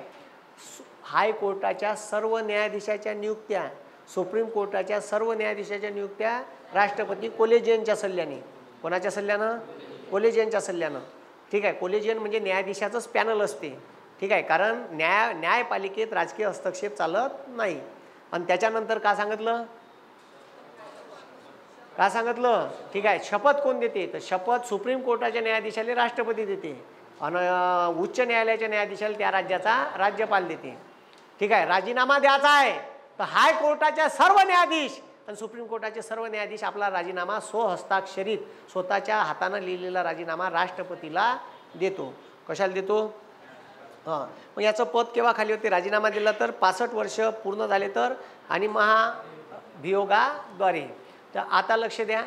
हायकोर्टाच्या सर्व न्यायाधीशाच्या नियुक्त्या, सुप्रीम कोर्टाच्या सर्व न्यायाधीशाच्या नियुक्त्या राष्ट्रपती कोलेजियनच्या सल्ल्याने. कोणाच्या सल्ल्यानं? कोलेजियनच्या सल्ल्यानं. ठीक आहे. कोलेजियन म्हणजे न्यायाधीशाचंच पॅनल असते. ठीक आहे. कारण न्यायपालिकेत राजकीय हस्तक्षेप चालत नाही. आणि त्याच्यानंतर का सांगितलं? ठीक आहे. शपथ कोण देते? तर शपथ सुप्रीम कोर्टाच्या न्यायाधीशाला राष्ट्रपती देते आणि उच्च न्यायालयाच्या न्यायाधीशाला त्या राज्याचा राज्यपाल देते. ठीक आहे. राजीनामा द्यायचा आहे तर हायकोर्टाच्या सर्व न्यायाधीश आणि सुप्रीम कोर्टाचे सर्व न्यायाधीश आपला राजीनामा स्वहस्ताक्षरित स्वतःच्या हाताने लिहिलेला राजीनामा राष्ट्रपतीला देतो. कशाला देतो? मग याचं पद केव्हा खाली होते? राजीनामा दिला तर 65 वर्ष पूर्ण झाले तर आणि महाभियोगाद्वारे. तर आता लक्ष द्या.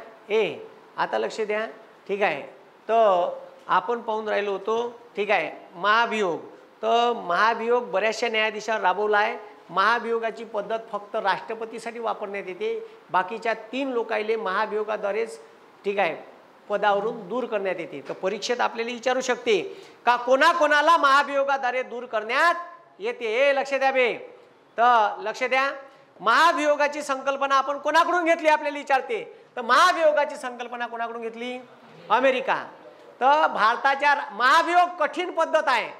आता लक्ष द्या. ठीक आहे. तर आपण पाहून राहिलो होतो. ठीक आहे. महाभियोग. तर महाभियोग बऱ्याचशा न्यायाधीशावर राबवला आहे. महाभियोगाची पद्धत फक्त राष्ट्रपतीसाठी वापरण्यात येते. बाकीच्या 3 लोकांना महाभियोगाद्वारेच ठीक आहे पदावरून दूर करण्यात येते. तर परीक्षेत आपल्याला विचारू शकते का कोणाकोणाला महाभियोगाद्वारे दूर करण्यात येते? लक्ष द्या बे. तर लक्ष द्या. महाभियोगाची संकल्पना आपण कोणाकडून घेतली आपल्याला विचारते. तर महाभियोगाची संकल्पना कोणाकडून घेतली? अमेरिका. तर भारताच्या महाभियोग कठीण पद्धत आहे.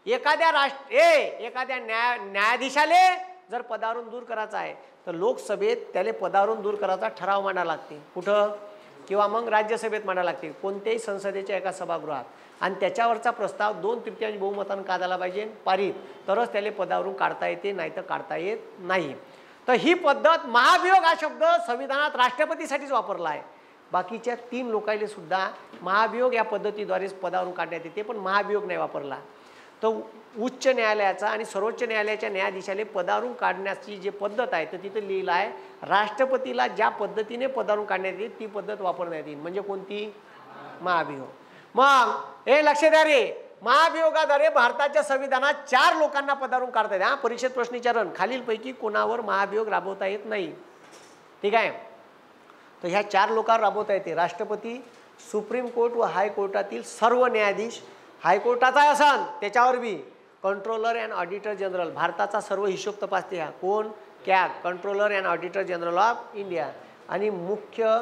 एखाद्या न्यायाधीशाले जर पदावरून दूर करायचा आहे तर लोकसभेत त्याला पदावरून दूर करायचा ठराव मांडावा लागते. कुठं? किंवा मग राज्यसभेत मांडावा लागते. कोणत्याही संसदेच्या एका सभागृहात. आणि त्याच्यावरचा प्रस्ताव 2/3 बहुमताने काढला पाहिजे, पारित, तरच त्याला पदावरून काढता येते, नाही तर काढता येत नाही. तर ही पद्धत महाभियोग हा शब्द संविधानात राष्ट्रपतीसाठीच वापरला आहे. बाकीच्या 3 लोकांना सुद्धा महाभियोग या पद्धतीद्वारेच पदावरून काढण्यात येते, पण महाभियोग नाही वापरला. तर उच्च न्यायालयाचा आणि सर्वोच्च न्यायालयाच्या न्यायाधीशाला पदावरून काढण्याची जी पद्धत आहे तर तिथे लिहिलं आहे राष्ट्रपतीला ज्या पद्धतीने पदावरून काढण्यात येईल ती पद्धत वापरण्यात येईल. म्हणजे कोणती? महाभियोग. मग हे लक्ष द्या रे. महाभियोगाद्वारे भारताच्या संविधानात 4 लोकांना पदावरून काढता येते. परीक्षेत प्रश्न विचारण खालीलपैकी कोणावर महाभियोग राबवता येत नाही? ठीक आहे. तर ह्या 4 लोकांवर राबवता येते. राष्ट्रपती, सुप्रीम कोर्ट व हायकोर्टातील सर्व न्यायाधीश, हायकोर्टाचा असन त्याच्यावर बी कंट्रोलर अँड ऑडिटर जनरल, भारताचा सर्व हिशोब तपासते. हा कोण? CAG, controller and auditor general of India. आणि मुख्य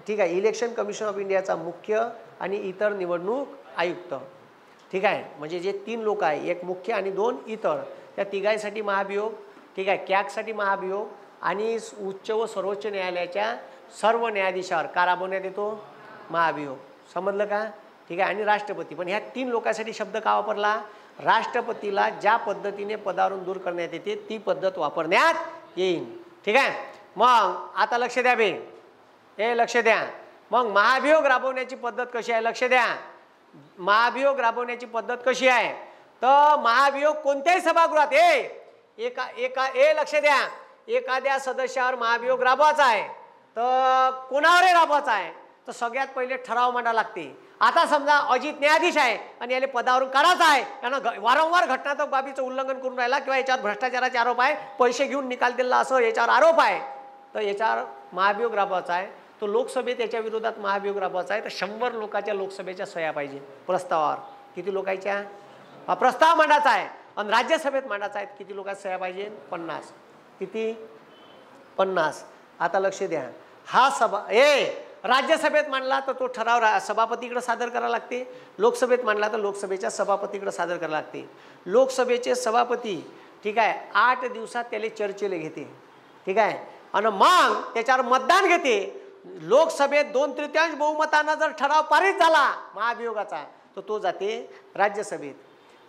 ठीक आहे इलेक्शन कमिशन ऑफ इंडियाचा मुख्य आणि इतर निवडणूक आयुक्त. ठीक आहे. म्हणजे जे 3 लोक आहे, एक मुख्य आणि 2 इतर, त्या तिघांसाठी महाभियोग. ठीक आहे. कॅगसाठी महाभियोग आणि उच्च व सर्वोच्च न्यायालयाच्या सर्व न्यायाधीशावर का राबवण्यात येतो? महाभियोग. समजलं का? ठीक आहे. आणि राष्ट्रपती. पण ह्या 3 लोकांसाठी शब्द का वापरला? राष्ट्रपतीला ज्या पद्धतीने पदावरून दूर करण्यात येते ती पद्धत वापरण्यात येईल. ठीक आहे. मग आता लक्ष द्या बे. लक्ष द्या. मग महाभियोग राबवण्याची पद्धत कशी आहे? लक्ष द्या. महाभियोग राबवण्याची पद्धत कशी आहे? तर महाभियोग कोणत्याही सभागृहात लक्ष द्या. एखाद्या सदस्यावर महाभियोग राबवायचा आहे तर कोणावरही राबवायचा आहे तर सगळ्यात पहिले ठराव मांडावा लागते. आता समजा अजित न्यायाधीश आहे आणि याला पदावरून काढायचा आहे, यानं वारंवार घटनात्मक बाबीचं उल्लंघन करून राहिला किंवा याच्यावर भ्रष्टाचाराचे आरोप आहे, पैसे घेऊन निकाल दिला असं याच्यावर आरोप आहे, तर याच्यावर महाभियोग राबवायचा आहे. तो लोकसभेत याच्या विरोधात महाभियोग राबवायचा आहे तर 100 लोकांच्या लोकसभेच्या सह्या पाहिजे प्रस्तावावर. किती लोकांच्या? प्रस्ताव मांडायचा आहे. आणि राज्यसभेत मांडायचा आहे किती लोकांच्या सह्या पाहिजे? 50. किती? 50. आता लक्ष द्या. हा राज्यसभेत मांडला तर तो ठराव सभापतीकडे सादर करावा लागते. लोकसभेत मांडला तर लोकसभेच्या सभापतीकडे सादर करावा लागते. लोकसभेचे सभापती ठीक आहे 8 दिवसात त्याला चर्चेला घेते. ठीक आहे. आणि मग त्याच्यावर मतदान घेते. लोकसभेत 2/3 बहुमतानं जर ठराव पारित झाला महाभियोगाचा तर तो जाते राज्यसभेत.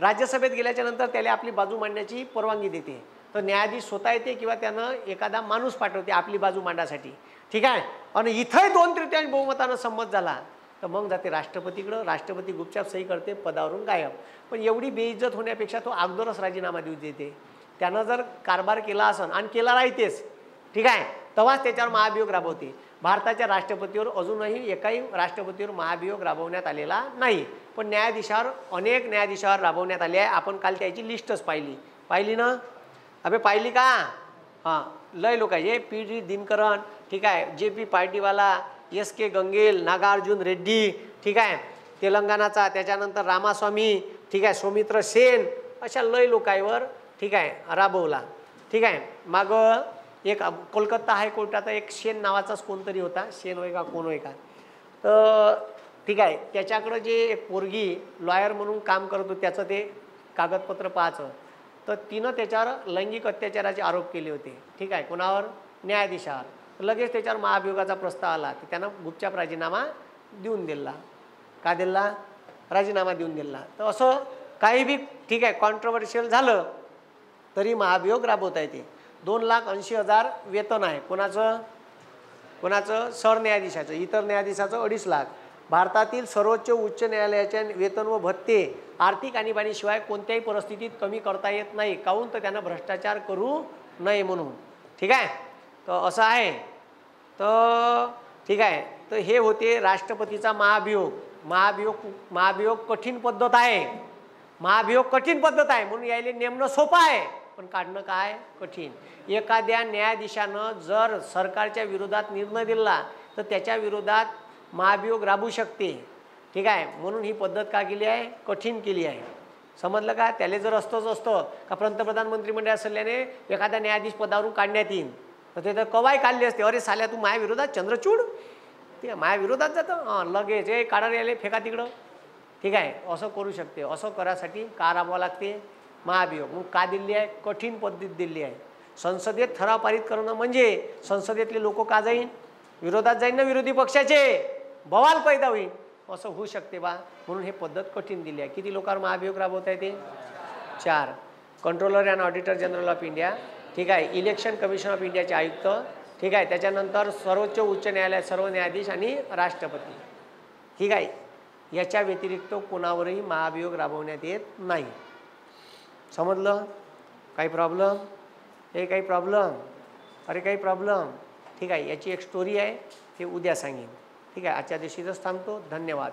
राज्यसभेत गेल्याच्या नंतर त्याला आपली बाजू मांडण्याची परवानगी देते. तर न्यायाधीश स्वतः येते किंवा त्यानं एखादा माणूस पाठवते आपली बाजू मांडण्यासाठी. ठीक आहे. आणि इथंही 2/3 बहुमतानं संमत झाला तर मग जाते राष्ट्रपतीकडं. राष्ट्रपती गुपचाप सही करते, पदावरून गायब. पण एवढी बेइज्जत होण्यापेक्षा तो अगोदरच राजीनामा देऊ देते. त्यानं जर कारभार केला असन आणि केला राहतेच ठीक आहे तेव्हाच त्याच्यावर महाभियोग राबवते. भारताच्या राष्ट्रपतीवर अजूनही एकाही राष्ट्रपतीवर महाभियोग राबवण्यात आलेला नाही. पण न्यायाधीशावर अनेक न्यायाधीशावर राबवण्यात आले आहे. आपण काल त्याची लिस्टच पाहिली ना? अबे पाहिली का? हां लय लोक आहे पी.डी. दिनकरन, ठीक आहे, जे.पी. पार्टीवाला, एस.के. गंगेल, नागार्जुन रेड्डी, ठीक आहे, तेलंगणाचा, त्याच्यानंतर रामास्वामी, ठीक आहे, सौमित्र सेन, अशा लय लोकांवर, ठीक आहे, राबवला. ठीक आहे. मग एक कोलकाता हायकोर्टात एक शेन नावाचाच कोणतरी होता, शेन होय का कोण होय का, तर ठीक आहे, त्याच्याकडं जे एक पोरगी लॉयर म्हणून काम करत होती, त्याचं ते कागदपत्र पाहायचं, तर तिनं त्याच्यावर लैंगिक अत्याचाराचे आरोप केले होते. ठीक आहे, कोणावर? न्यायाधीशावर. लगेच त्याच्यावर महाभियोगाचा प्रस्ताव आला, तर त्यानं गुपचाप राजीनामा देऊन दिला. का दिला? राजीनामा देऊन दिला. तर असं काही बी, ठीक आहे, कॉन्ट्रोवर्शियल झालं तरी महाभियोग राबवता येते. 2,80,000 वेतन आहे. कोणाचं? कोणाचं? सरन्यायाधीशाचं. इतर न्यायाधीशाचं 2.5 लाख. भारतातील सर्वोच्च उच्च न्यायालयाच्या वेतन व भत्ते आर्थिक आणीबाणीशिवाय कोणत्याही परिस्थितीत कमी करता येत नाही. काहून? तर त्यांना भ्रष्टाचार करू नये म्हणून. ठीक आहे, तर असं आहे. तर ठीक आहे, तर हे होते राष्ट्रपतीचा महाभियोग. महाभियोग कठीण पद्धत आहे. महाभियोग कठीण पद्धत आहे म्हणून यायले नेमणं सोपं आहे, पण काढणं काय कठीण. एखाद्या न्यायाधीशानं जर सरकारच्या विरोधात निर्णय दिला तर त्याच्या विरोधात महाभियोग राबू शकते. ठीक आहे, म्हणून ही पद्धत का केली आहे? कठीण केली आहे. समजलं का? त्याला जर असतं का पंतप्रधान मंत्रिमंडळ असल्याने एखाद्या न्यायाधीश पदावरून काढण्यात येईल, तर ते तर कवाय काढली असते. अरे साल्या तू माझ्या विरोधात चंद्रचूड, ते माझ्या विरोधात जातं, लगेच हे काढायला यायले फेका तिकडं. ठीक आहे, असं करू शकते. असं करायसाठी का राबवावं लागते? महाभियोग. मग का दिली आहे? कठीण पद्धत दिली आहे. संसदेत ठराव पारित करणं म्हणजे संसदेतले लोक का जाईन? विरोधात जाईन ना, विरोधी पक्षाचे बवाल पैदा होईल. असं होऊ शकते बा, म्हणून हे पद्धत कठीण दिली आहे. किती लोकांवर महाभियोग राबवता येते? 4. Controller and auditor general of India, ठीक आहे, इलेक्शन कमिशन ऑफ इंडियाचे आयुक्त, ठीक आहे, त्याच्यानंतर सर्वोच्च उच्च न्यायालय सर्व न्यायाधीश आणि राष्ट्रपती. ठीक आहे, याच्या व्यतिरिक्त कोणावरही महाभियोग राबवण्यात येत नाही. समजलं? काही प्रॉब्लेम? हे काही प्रॉब्लेम? अरे काही प्रॉब्लेम? ठीक आहे, याची एक स्टोरी आहे, ते उद्या सांगेन. ठीक आहे, आजच्या दिवशीच थांबतो. धन्यवाद.